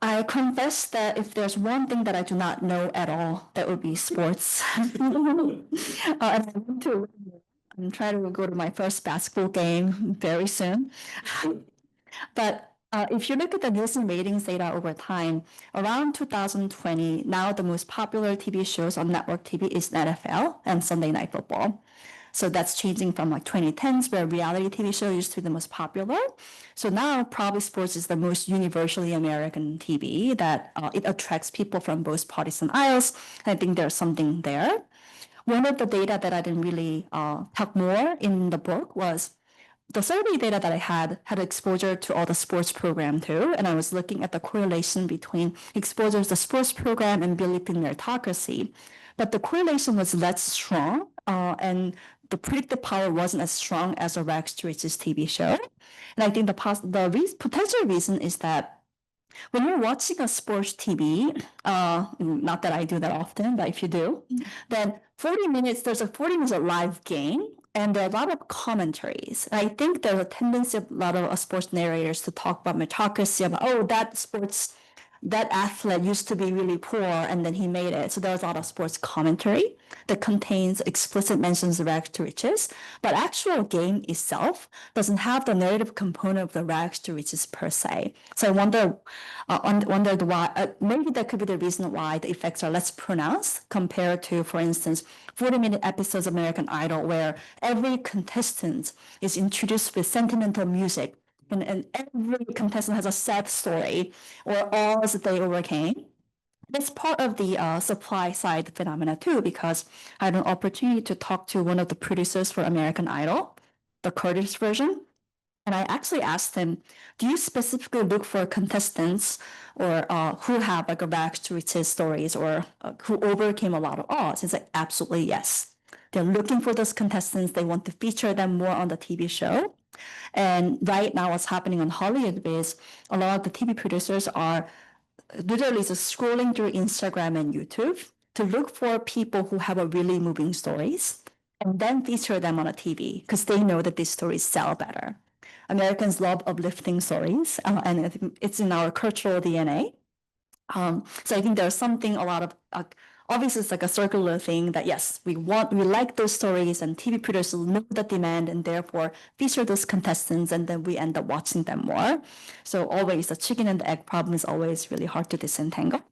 I confess that if there's one thing that I do not know at all, that would be sports. And I want to try to go to my first basketball game very soon. But if you look at the Nielsen ratings data over time, around 2020, now the most popular TV shows on network TV is NFL and Sunday Night Football. So that's changing from like 2010s, where reality TV show used to be the most popular. So now probably sports is the most universally American TV, that it attracts people from both partisan aisles. I think there's something there. One of the data that I didn't really talk more in the book was the survey data that I had exposure to all the sports program too. And I was looking at the correlation between exposure to the sports program and belief in meritocracy. But the correlation was less strong, and the predictive power wasn't as strong as a Rags to Riches TV show. And I think the potential reason is that when you're watching a sports TV, not that I do that often, but if you do, then 40 minutes, there's a 40 minutes of live game, and there are a lot of commentaries. And I think there's a tendency of a lot of sports narrators to talk about meritocracy, about, oh, that athlete used to be really poor and then he made it. So there's a lot of sports commentary that contains explicit mentions of rags to riches, but actual game itself doesn't have the narrative component of the rags to riches per se. So I wondered why, maybe that could be the reason why the effects are less pronounced compared to, for instance, 40-minute episodes of American Idol, where every contestant is introduced with sentimental music. And every contestant has a sad story or odds that they overcame. That's part of the supply side phenomena too, because I had an opportunity to talk to one of the producers for American Idol, the Kurdish version. And I actually asked him, do you specifically look for contestants or who have like a rags to riches stories, or who overcame a lot of odds? He's like, absolutely yes. They're looking for those contestants. They want to feature them more on the TV show. And right now what's happening on Hollywood is a lot of the TV producers are literally just scrolling through Instagram and YouTube to look for people who have a really moving stories and then feature them on a TV because they know that these stories sell better. Americans love uplifting stories, and I think it's in our cultural DNA. So I think there's something a lot of obviously it's like a circular thing that yes, we like those stories and TV producers know the demand and therefore feature those contestants and then we end up watching them more. So always the chicken and the egg problem is always really hard to disentangle.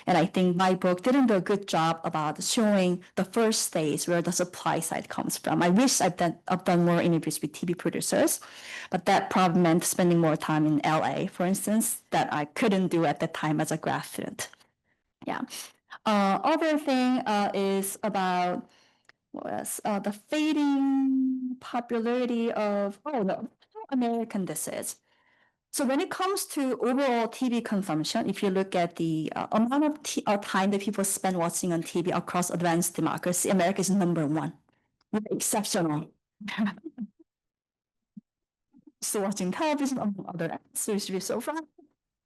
And I think my book didn't do a good job about showing the first stage where the supply side comes from. I wish I've done more interviews with TV producers, but that probably meant spending more time in LA, for instance, that I couldn't do at the time as a grad student. Yeah. Other thing is about the fading popularity of how American this is. So when it comes to overall TV consumption, if you look at the amount of time that people spend watching on TV across advanced democracy, America is number one. We're exceptional. So watching television among other apps, so it should be so fun.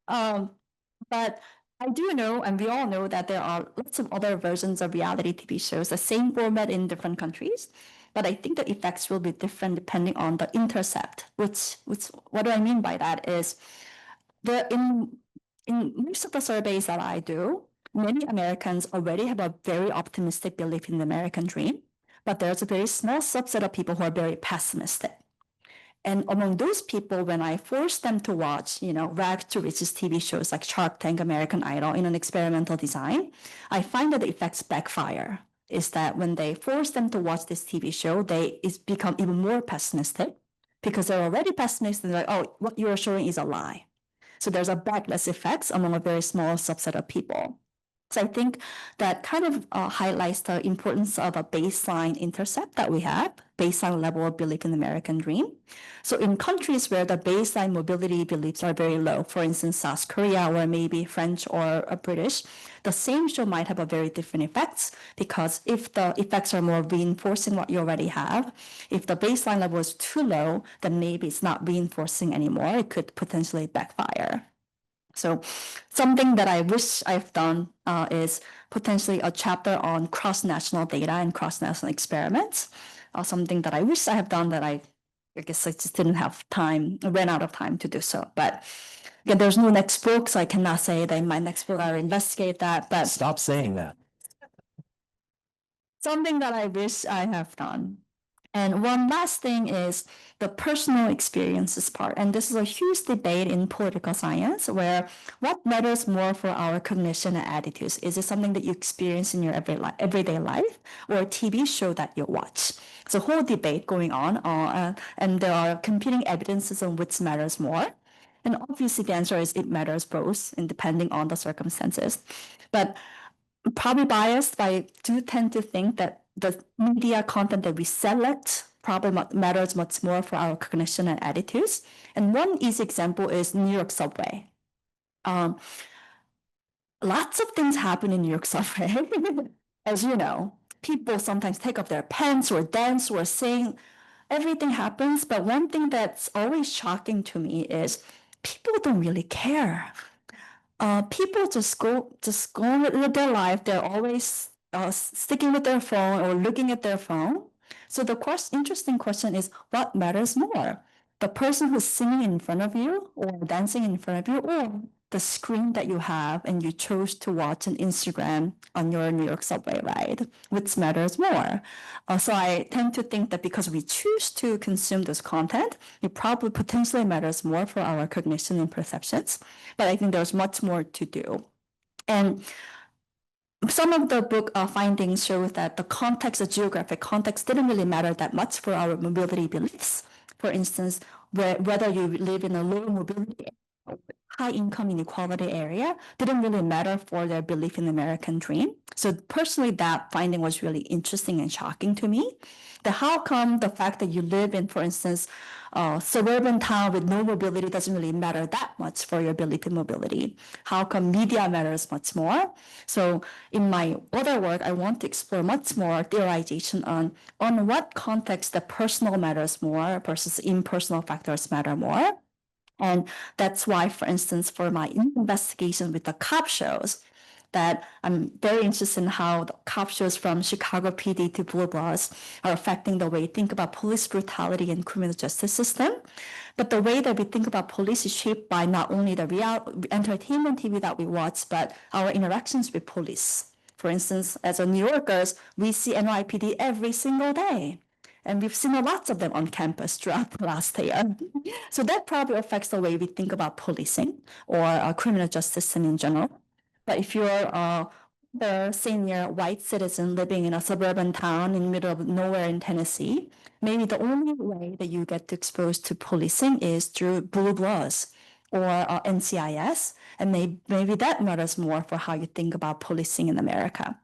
But I do know, and we all know that there are lots of other versions of reality TV shows, the same format in different countries. But I think the effects will be different depending on the intercept. Which what do I mean by that is in most of the surveys that I do, many Americans already have a very optimistic belief in the American dream, but there's a very small subset of people who are very pessimistic. And among those people, when I force them to watch, rags to riches TV shows like Shark Tank, American Idol in an experimental design, I find that the effects backfire. Is that when they force them to watch this TV show, they become even more pessimistic because they're already pessimistic and they're like, oh, what you're showing is a lie. So there's a backlash effects among a very small subset of people. So I think that kind of highlights the importance of a baseline intercept that we have, baseline level of belief in the American dream. So in countries where the baseline mobility beliefs are very low, for instance, South Korea or maybe French or British, the same show might have a very different effects because if the effects are more reinforcing what you already have, if the baseline level is too low, then maybe it's not reinforcing anymore. It could potentially backfire. So something that I wish I've done is potentially a chapter on cross-national data and cross-national experiments. Something that I wish I have done that I guess I just didn't have time, ran out of time to do so. But again, there's no next book, so I cannot say that in my next book I'll investigate that. But Stop saying that. something that I wish I have done. And one last thing is the personal experiences part. And this is a huge debate in political science where what matters more for our cognition and attitudes? Is it something that you experience in your everyday life or a TV show that you watch? It's a whole debate going on and there are competing evidences on which matters more. And obviously the answer is it matters both and depending on the circumstances. But probably biased, but I do tend to think that the media content that we select probably matters much more for our cognition and attitudes. And one easy example is New York subway. Lots of things happen in New York subway. As you know, people sometimes take off their pants or dance or sing. Everything happens, but one thing that's always shocking to me is people don't really care. People just go with their life. They're always sticking with their phone or looking at their phone. So the interesting question is, what matters more? The person who's singing in front of you or dancing in front of you, or the screen that you have and you chose to watch on Instagram on your New York subway ride, which matters more? So I tend to think that because we choose to consume this content, it probably potentially matters more for our cognition and perceptions. But I think there's much more to do. And some of the book findings show that the geographic context didn't really matter that much for our mobility beliefs. For instance, whether you live in a low mobility high income inequality area didn't really matter for their belief in the American dream. So personally, that finding was really interesting and shocking to me. How come the fact that you live in, for instance, a suburban town with no mobility doesn't really matter that much for your belief in mobility? How come media matters much more? So in my other work, I want to explore much more theorization on what context the personal matters more versus impersonal factors matter more. And that's why, for instance, for my investigation with the cop shows, that I'm very interested in how the cop shows from Chicago PD to Blue Bloods are affecting the way we think about police brutality and criminal justice system. But the way that we think about police is shaped by not only the real entertainment TV that we watch, but our interactions with police. For instance, as a New Yorkers, we see NYPD every single day. And we've seen lots of them on campus throughout the last year. So that probably affects the way we think about policing or criminal justice system in general. But if you're the senior white citizen living in a suburban town in the middle of nowhere in Tennessee, maybe the only way that you get exposed to policing is through Blue Bloods or NCIS. And maybe that matters more for how you think about policing in America.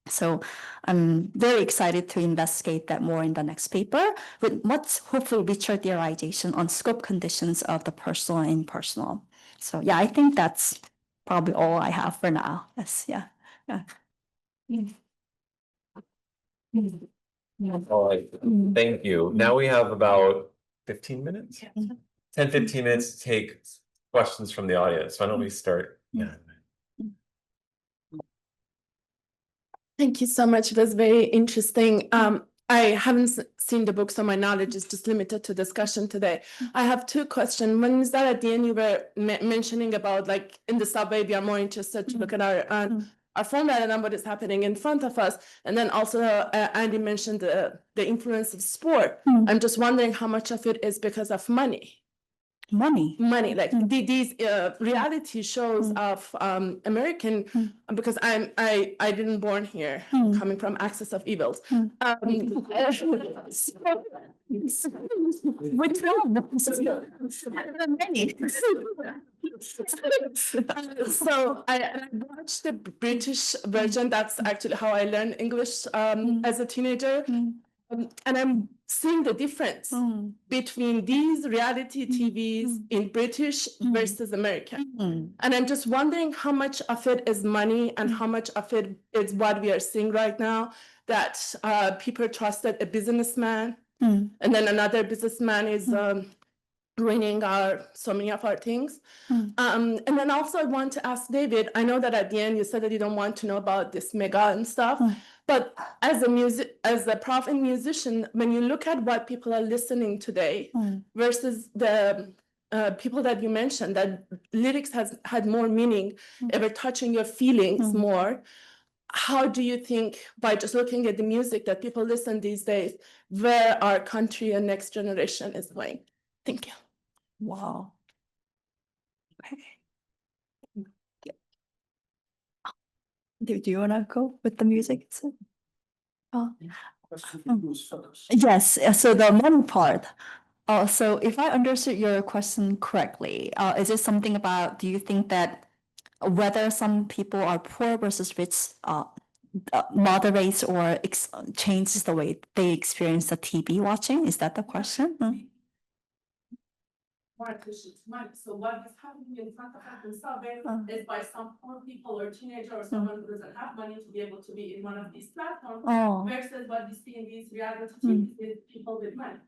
So I'm very excited to investigate that more in the next paper with much hopefully richer theorization on scope conditions of the personal and impersonal. So yeah, I think that's probably all I have for now. Yes, yeah. All right, thank you. Now we have about 15 minutes, 10, 15 minutes to take questions from the audience. Why don't we start? Yeah. Thank you so much. It was very interesting. I haven't seen the book, so my knowledge is just limited to discussion today. I have two questions. One is that at the end you were mentioning about like in the subway, we are more interested to look at our phone rather than what is happening in front of us. And then also Andy mentioned the influence of sport. I'm just wondering how much of it is because of money. Money, like these reality shows of American, because I didn't born here, coming from axis of evils. Which many. So I watched the British version. That's actually how I learned English as a teenager. And I'm seeing the difference between these reality TVs in British versus American. And I'm just wondering how much of it is money and how much of it is what we are seeing right now, that people trusted a businessman and then another businessman is ruining so many of our things. And then also I want to ask David, I know that at the end you said that you don't want to know about this mega and stuff, but as a prof and musician, when you look at what people are listening today versus the people that you mentioned, that lyrics has had more meaning, ever touching your feelings more, how do you think, by just looking at the music that people listen these days, where our country and next generation is going? Thank you. Wow. Okay. Do you want to go with the music? Yes, so the money part. So if I understood your question correctly, is it something about, do you think that whether some people are poor versus rich moderates or changes the way they experience the TV watching? Is that the question? So what is happening in front of us in subway is by some poor people or teenager or someone who doesn't have money to be able to be in one of these platforms, versus what we see in these reality TVs with people with money.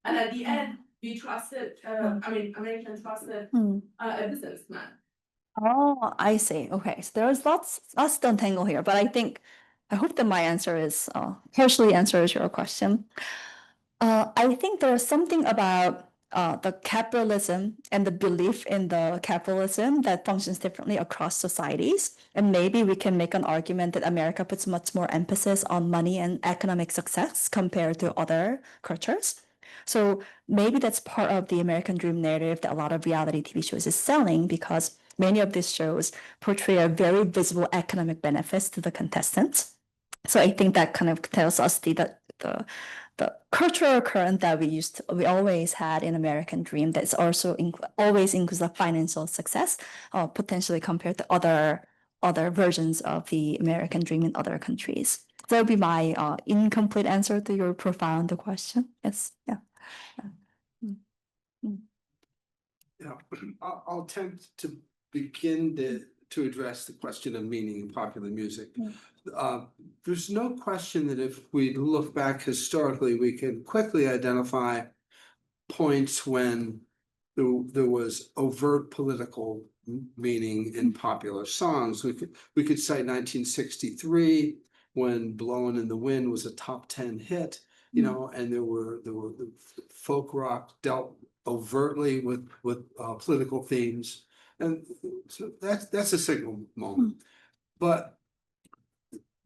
And at the end, we trusted, Americans trusted a businessman. Oh, I see. Okay, so there's lots to untangle here, but I hope that my answer is partially answers your question. I think there's something about the capitalism and the belief in the capitalism that functions differently across societies. And maybe we can make an argument that America puts much more emphasis on money and economic success compared to other cultures. So maybe that's part of the American dream narrative that a lot of reality TV shows is selling, because many of these shows portray a very visible economic benefits to the contestants. So I think that kind of tells us the cultural current that we always had in American dream that's also always includes a financial success, potentially compared to other versions of the American dream in other countries. That would be my incomplete answer to your profound question. Yes, yeah. Yeah, I'll attempt to begin to address the question of meaning in popular music. There's no question that if we look back historically, we can quickly identify points when there was overt political meaning in popular songs. We could cite 1963 when "Blowin' in the Wind" was a top 10 hit, you know, and there were the folk rock dealt overtly with political themes, and so that's a signal moment. But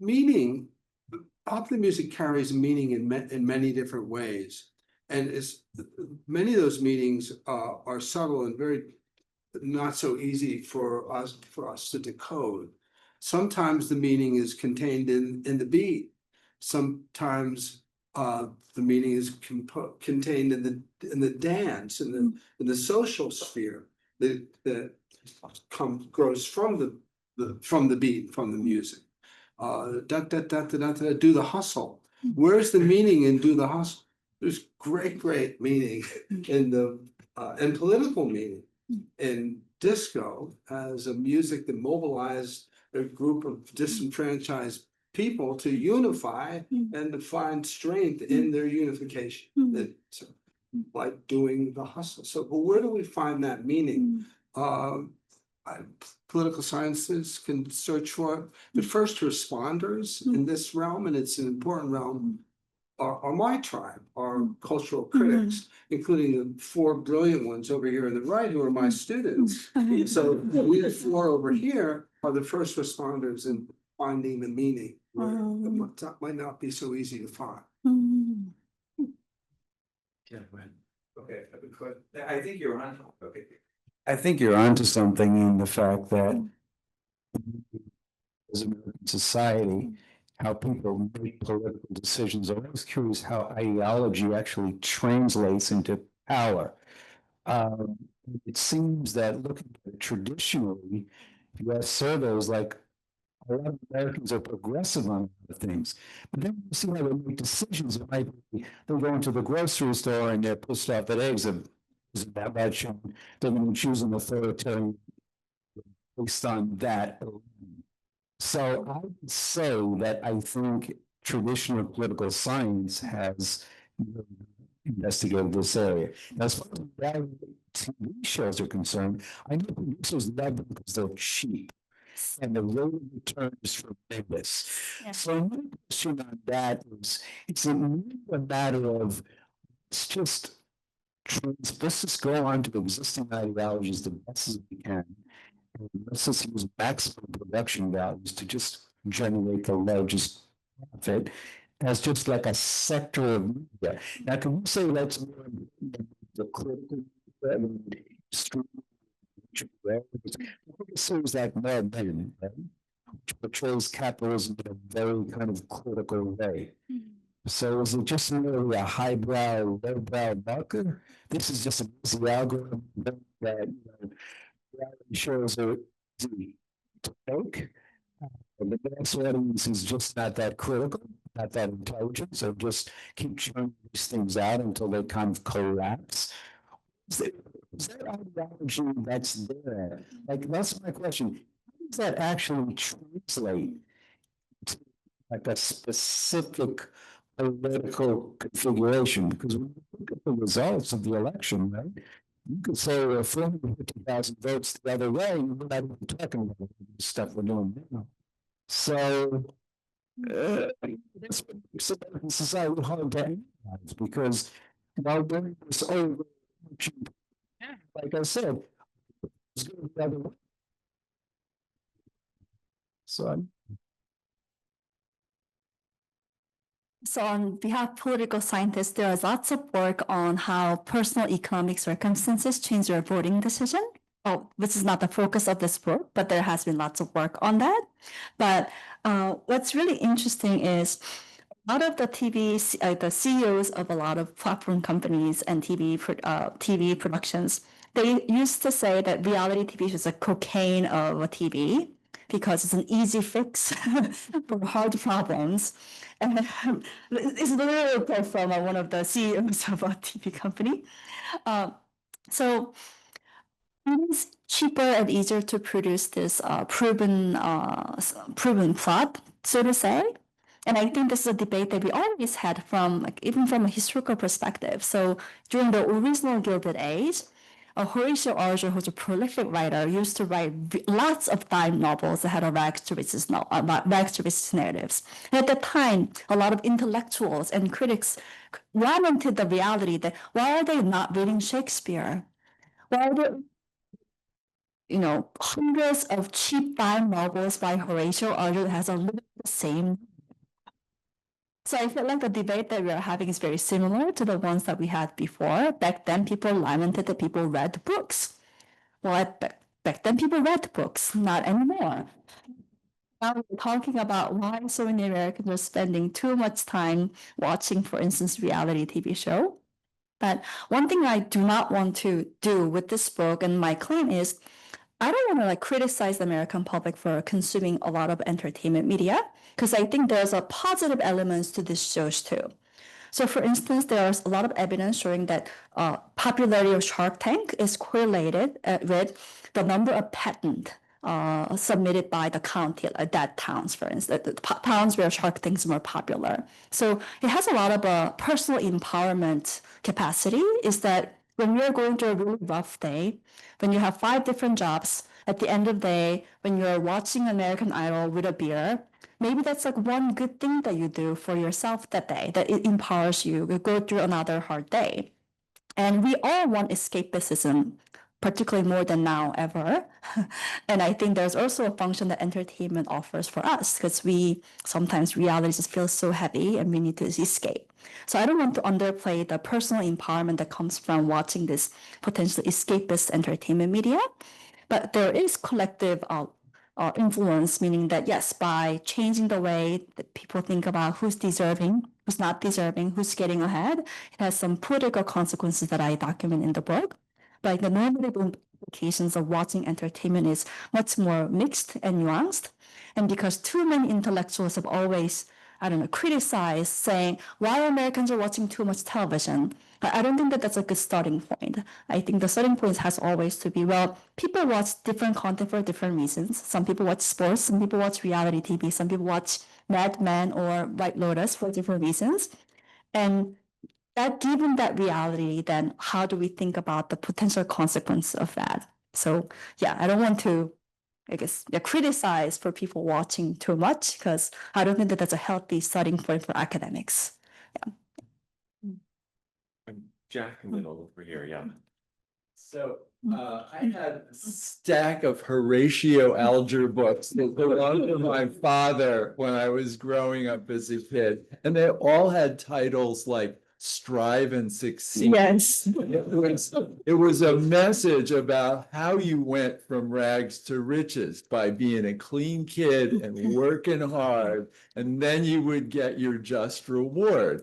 meaning, popular music carries meaning in many different ways, and many of those meanings are subtle and very not so easy for us to decode. Sometimes the meaning is contained in the beat. Sometimes the meaning is contained in the dance, in the social sphere that grows from the beat, from the music. Do the hustle. Where's the meaning in "Do the Hustle"? There's great meaning in the and political meaning in disco as a music that mobilized a group of disenfranchised people to unify and to find strength in their unification. It's like doing the hustle. So, but where do we find that meaning? Political sciences can search for it. The first responders in this realm, and it's an important realm, are my tribe, are cultural critics, including the 4 brilliant ones over here on the right who are my students. So we 4 over here are the first responders in finding the meaning, where it might not be so easy to find. Yeah, okay, I think you're on. Okay. I think you're onto something in the fact that as American society, how people make political decisions. I'm always curious how ideology actually translates into power. It seems that looking at it traditionally, if you have surveys, like a lot of Americans are progressive on a lot of things, but then you see how they make decisions. It might be they're going to the grocery store and they're pissed off that eggs isn't that much, and they're going to choose an authoritarian based on that. So I would say that I think traditional political science has investigated this area. Now, as far as TV shows are concerned, I know producers love them because they're cheap and the rate of return is tremendous. Yeah. So my question on that is, it's a matter of, it's just, let's just go on to the existing ideologies the best as we can. And let's just use maximum production values to just generate the largest profit as just like a sector of media. Now, can we say that's more the critical series like Mad Men, right? Which portrays capitalism in a very kind of critical way. So is it just merely a highbrow, lowbrow marker? This is just an easy algorithm that reality shows are easy to make. And the mass audience is just not that critical, not that intelligent, so just keep churning these things out until they kind of collapse. Is there ideology that's there? Like, that's my question. How does that actually translate to like a specific political configuration? Because when you look at the results of the election, right, you could say 450,000 votes the other way, and we're not even talking about the stuff we're doing now. So that's what makes American society hard to analyze, because while during this overreaching, like I said, it's going the other way. So on behalf of political scientists, there is lots of work on how personal economic circumstances change your voting decision. Oh, this is not the focus of this book, but there has been lots of work on that. But what's really interesting is a lot of the the CEOs of a lot of platform companies and TV productions, they used to say that reality TV is a cocaine of a TV because it's an easy fix for hard problems. And it's literally a quote from one of the CEOs of a TV company. So it is cheaper and easier to produce this proven plot, so to say. And I think this is a debate that we always had from, like, even from a historical perspective. So during the original Gilded Age, Horatio Alger, who's a prolific writer, used to write lots of dime novels that had rags to riches narratives. And at the time, a lot of intellectuals and critics lamented the reality that why are they not reading Shakespeare? Why are there, hundreds of cheap dime novels by Horatio Alger that has a little the same. So I feel like the debate that we are having is very similar to the ones that we had before. Back then, people lamented that people read books. Well, back then, people read books, not anymore. Now we're talking about why so many Americans are spending too much time watching, for instance, reality TV show. But one thing I do not want to do with this book, and my claim is, I don't want to criticize the American public for consuming a lot of entertainment media, because I think there's a positive elements to these shows too. So for instance, there's a lot of evidence showing that popularity of Shark Tank is correlated with the number of patents submitted by the county, that towns, for instance, the towns where Shark Tank is more popular. So it has a lot of personal empowerment capacity, is that when you're going through a really rough day, when you have 5 different jobs, at the end of the day, when you're watching American Idol with a beer, maybe that's one good thing that you do for yourself that day, that it empowers you to go through another hard day. And we all want escapism, particularly more than now ever. And I think there's also a function that entertainment offers for us, because sometimes reality just feels so heavy and we need to escape. So I don't want to underplay the personal empowerment that comes from watching this potentially escapist entertainment media, but there is collective influence, meaning that yes, by changing the way that people think about who's deserving, who's not deserving, who's getting ahead, it has some political consequences that I document in the book. But the normative implications of watching entertainment is much more mixed and nuanced. And because too many intellectuals have always, criticized, saying, why Americans are watching too much television? I don't think that that's a good starting point. I think the starting point has always to be, well, people watch different content for different reasons. Some people watch sports, some people watch reality TV, some people watch Mad Men or White Lotus for different reasons. And that given that reality, then how do we think about the potential consequence of that? So yeah, I don't want to, criticize for people watching too much, because I don't think that that's a healthy starting point for academics. Jack in the middle over here, yeah. So I had a stack of Horatio Alger books that belonged to my father when I was growing up as a kid, and they all had titles like Strive and Succeed. Yes. It was a message about how you went from rags to riches by being a clean kid and working hard, and then you would get your just reward.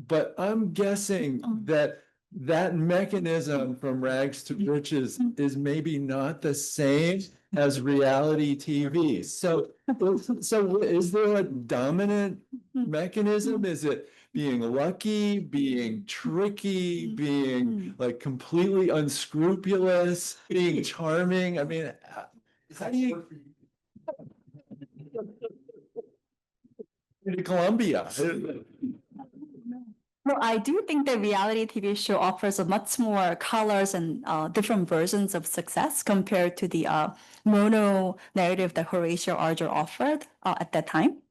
But I'm guessing that mechanism from rags to riches is maybe not the same as reality TV. So is there a dominant mechanism? Is it being lucky, being tricky, being completely unscrupulous, being charming? I mean, how do you to Colombia? Well, I do think the reality TV show offers a much more colors and different versions of success compared to the mono narrative that Horatio Alger offered at that time.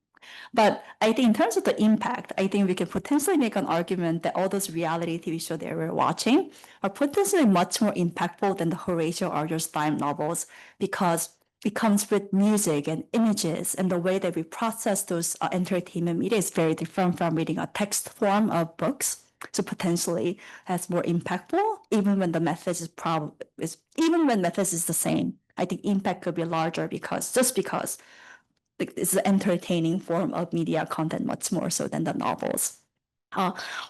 But I think in terms of the impact, I think we can potentially make an argument that all those reality TV shows that we're watching are potentially much more impactful than the Horatio Alger's dime novels, because it comes with music and images, and the way that we process those entertainment media is very different from reading a text form of books. So potentially that's more impactful, even when the method is the same. I think impact could be larger because it's an entertaining form of media content much more so than the novels.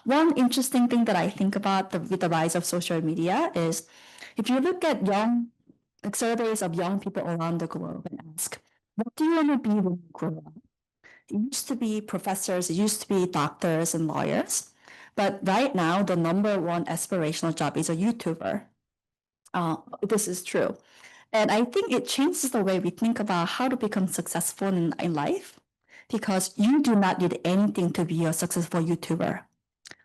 One interesting thing that I think about with the rise of social media is, if you look at surveys of young people around the globe and ask, what do you want to be when you grow up? It used to be professors, it used to be doctors and lawyers, but right now the number one aspirational job is a YouTuber. This is true. And I think it changes the way we think about how to become successful in life, because you do not need anything to be a successful YouTuber.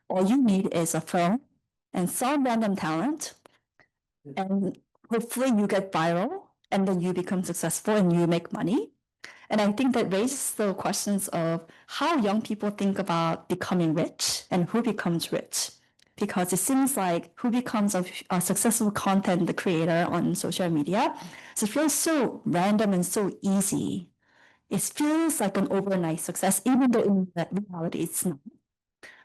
All you need is a phone and some random talent, and hopefully you get viral and then you become successful and you make money. And I think that raises the questions of how young people think about becoming rich and who becomes rich. Because it seems like who becomes a successful content creator on social media, so it feels so random and so easy. It feels like an overnight success, even though in reality it's not.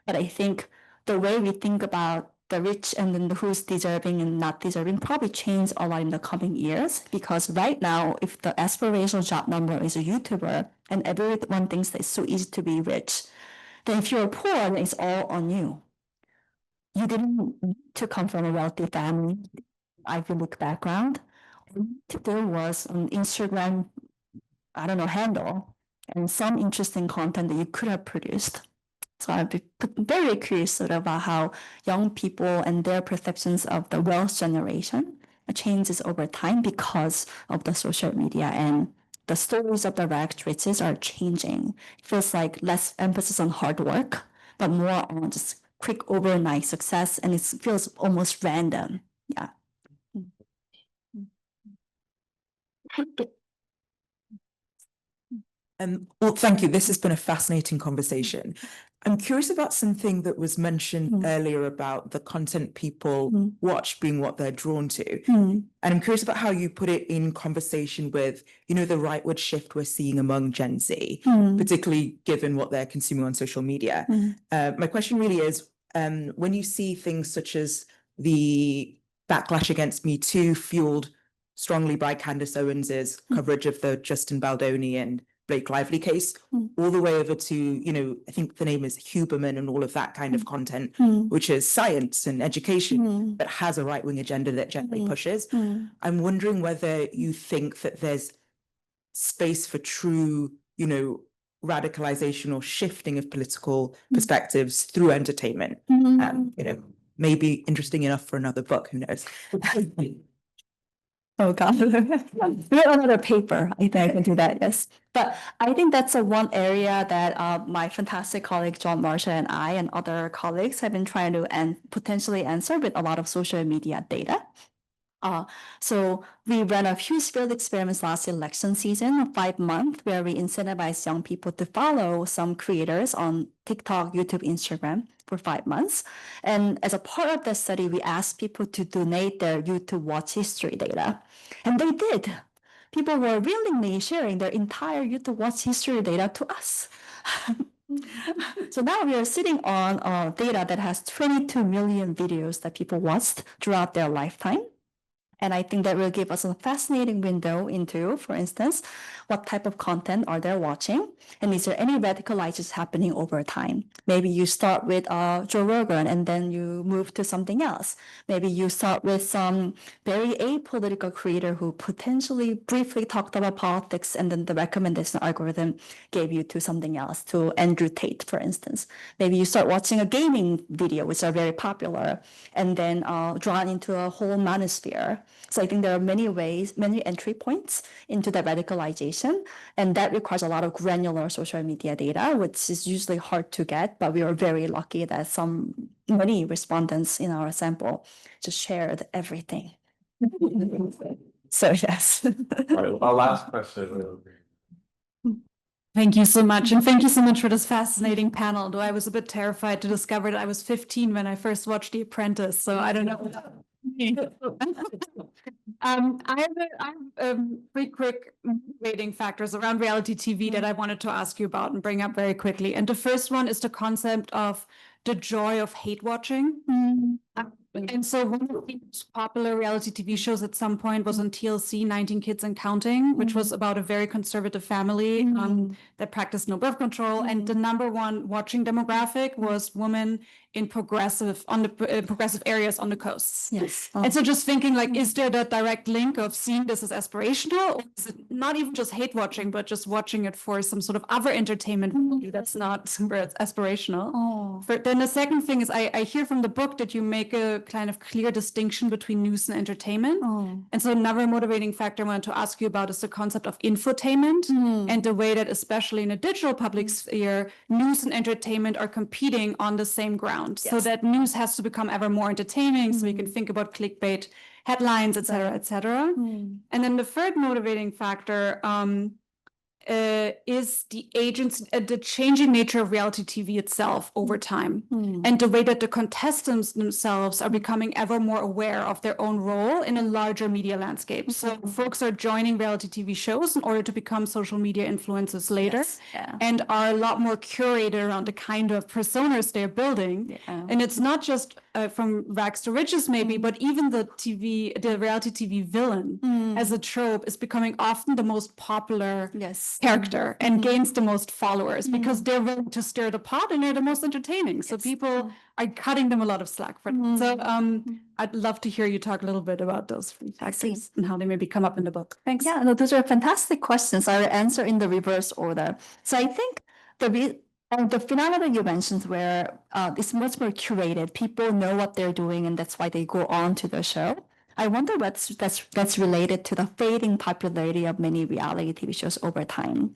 But I think the way we think about the rich and then who's deserving and not deserving probably change a lot in the coming years, because right now, if the aspirational job number is a YouTuber and everyone thinks that it's so easy to be rich, then if you're poor, then it's all on you. You didn't need to come from a wealthy family, Ivy League background. All you need to do was an Instagram, I don't know, handle and some interesting content that you could have produced. So I'd be very curious about how young people and their perceptions of the wealth generation changes over time because of the social media, and the stories of the rags riches are changing. It feels like less emphasis on hard work, but more on just quick overnight success, and it feels almost random. Yeah. Well, thank you. This has been a fascinating conversation. I'm curious about something that was mentioned earlier about the content people watch being what they're drawn to. And I'm curious about how you put it in conversation with, the rightward shift we're seeing among Gen Z, particularly given what they're consuming on social media. My question really is, when you see things such as the backlash against Me Too fueled strongly by Candace Owens's coverage of the Justin Baldoni and Blake Lively case, all the way over to, I think the name is Huberman and all of that kind of content, which is science and education, but has a right-wing agenda that generally pushes. I'm wondering whether you think that there's space for true, radicalization or shifting of political perspectives through entertainment. Maybe interesting enough for another book, who knows? Oh God, write another paper. I think I can do that, yes. But I think that's one area that my fantastic colleague John Marshall and I and other colleagues have been trying to potentially answer with a lot of social media data. So we ran a huge field experiments last election season, 5 months, where we incentivized young people to follow some creators on TikTok, YouTube, Instagram for 5 months. And as a part of that study, we asked people to donate their YouTube watch history data. And they did. People were willingly sharing their entire YouTube watch history data to us. So now we are sitting on data that has 22 million videos that people watched throughout their lifetime. And I think that will give us a fascinating window into, for instance, what type of content are they watching? And is there any radicalization happening over time? Maybe you start with Joe Rogan and then you move to something else. Maybe you start with some very apolitical creator who potentially briefly talked about politics, and then the recommendation algorithm gave you to something else, to Andrew Tate, for instance. Maybe you start watching a gaming video, which are very popular, and then drawn into a whole manosphere. So I think there are many ways, many entry points into the radicalization, and that requires a lot of granular social media data, which is usually hard to get, but we are very lucky that many respondents in our sample just shared everything. So yes. All right, our last question. Thank you so much. And thank you so much for this fascinating panel. Though I was a bit terrified to discover that I was 15 when I first watched The Apprentice. So I don't know. I have 3 quick motivating factors around reality TV that I wanted to ask you about and bring up very quickly. And the first one is the concept of the joy of hate watching. And so one of the most popular reality TV shows at some point was on TLC, 19 Kids and Counting, which was about a very conservative family that practiced no birth control. And the #1 watching demographic was women in progressive areas on the coasts. Yes. And so just thinking, like, is there that direct link of seeing this as aspirational, or is it not even just hate watching, but just watching it for some sort of other entertainment value that's not super aspirational? But then the second thing is I hear from the book that you make a kind of clear distinction between news and entertainment. And so another motivating factor I wanted to ask you about is the concept of infotainment and the way that, especially in a digital public sphere, news and entertainment are competing on the same ground. So that news has to become ever more entertaining. So you can think about clickbait headlines, et cetera, et cetera. Mm. And then the third motivating factor is the changing nature of reality TV itself over time, and the way that the contestants themselves are becoming ever more aware of their own role in a larger media landscape. So folks are joining reality TV shows in order to become social media influencers later, Yes, yeah. and are a lot more curated around the kind of personas they're building. Yeah. And it's not just from rags to riches, maybe, but even the reality TV villain as a trope is becoming often the most popular Yes. character and gains the most followers because they're willing to stir the pot and they're the most entertaining. So people are cutting them a lot of slack for that. So I'd love to hear you talk a little bit about those three factors and how they maybe come up in the book. Thanks. Yeah, no, those are fantastic questions. I will answer in the reverse order. So I think the phenomena you mentioned where it's much more curated, people know what they're doing and that's why they go on to the show. I wonder that's related to the fading popularity of many reality TV shows over time,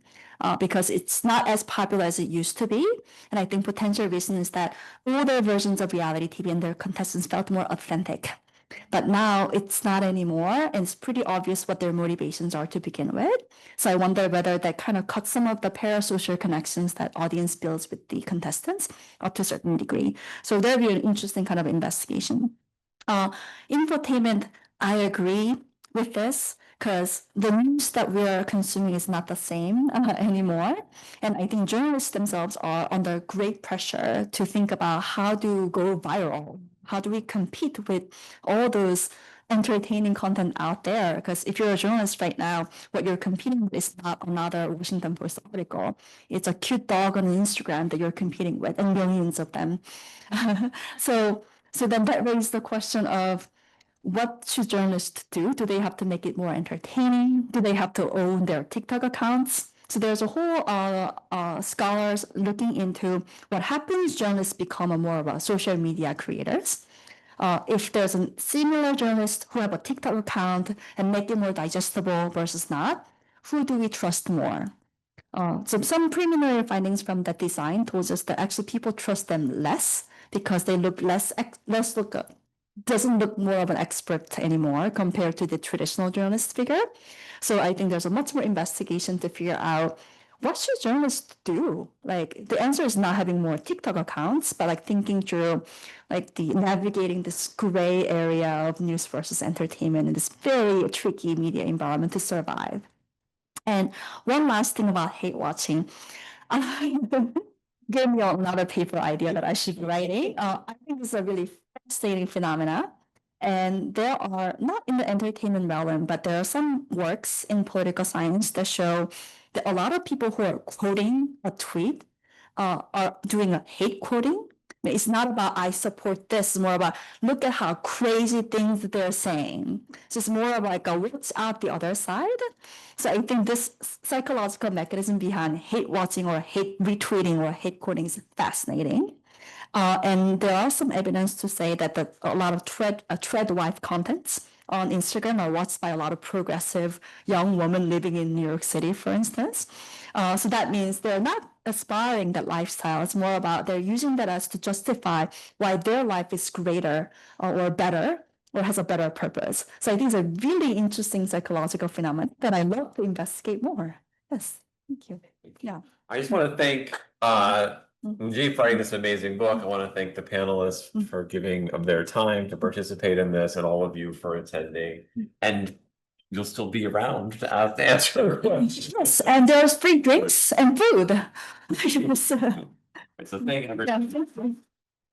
because it's not as popular as it used to be. And I think potential reason is that older versions of reality TV and their contestants felt more authentic. But now it's not anymore, and it's pretty obvious what their motivations are to begin with. So I wonder whether that kind of cuts some of the parasocial connections that audience builds with the contestants up to a certain degree. So there'll be an interesting kind of investigation. Infotainment, I agree with this because the news that we're consuming is not the same anymore. And I think journalists themselves are under great pressure to think about how to go viral. How do we compete with all those entertaining content out there? Because if you're a journalist right now, what you're competing with is not another Washington Post article. It's a cute dog on Instagram that you're competing with, and millions of them. So then that raises the question of what should journalists do? Do they have to make it more entertaining? Do they have to own their TikTok accounts? So there's a whole scholars looking into what happens journalists become more of a social media creators. If there's a similar journalist who have a TikTok account and make it more digestible versus not, who do we trust more? So some preliminary findings from that design told us that actually people trust them less because they look doesn't look more of an expert anymore compared to the traditional journalist figure. So I think there's a much more investigation to figure out what should journalists do? Like the answer is not having more TikTok accounts, but like thinking through like navigating this gray area of news versus entertainment in this very tricky media environment to survive. And one last thing about hate watching. Gave me another paper idea that I should be writing. I think this is a really fascinating phenomena. And there are, not in the entertainment realm, but there are some works in political science that show that a lot of people who are quoting a tweet are doing a hate quoting. It's not about I support this, it's more about look at how crazy things they're saying. So it's more of like a what's out the other side. So I think this psychological mechanism behind hate watching or hate retweeting or hate quoting is fascinating. And there are some evidence to say that a lot of tread wife contents on Instagram are watched by a lot of progressive young women living in New York City, for instance. So that means they're not aspiring that lifestyle. It's more about they're using that as to justify why their life is greater or better or has a better purpose. So I think it's a really interesting psychological phenomenon that I love to investigate more. Yes, thank you. Yeah. I just want to thank Eunji for writing this amazing book. I want to thank the panelists for giving of their time to participate in this and all of you for attending. And you'll still be around to answer questions. Yes, and there's free drinks and food. Yes. So thank everyone. Yeah.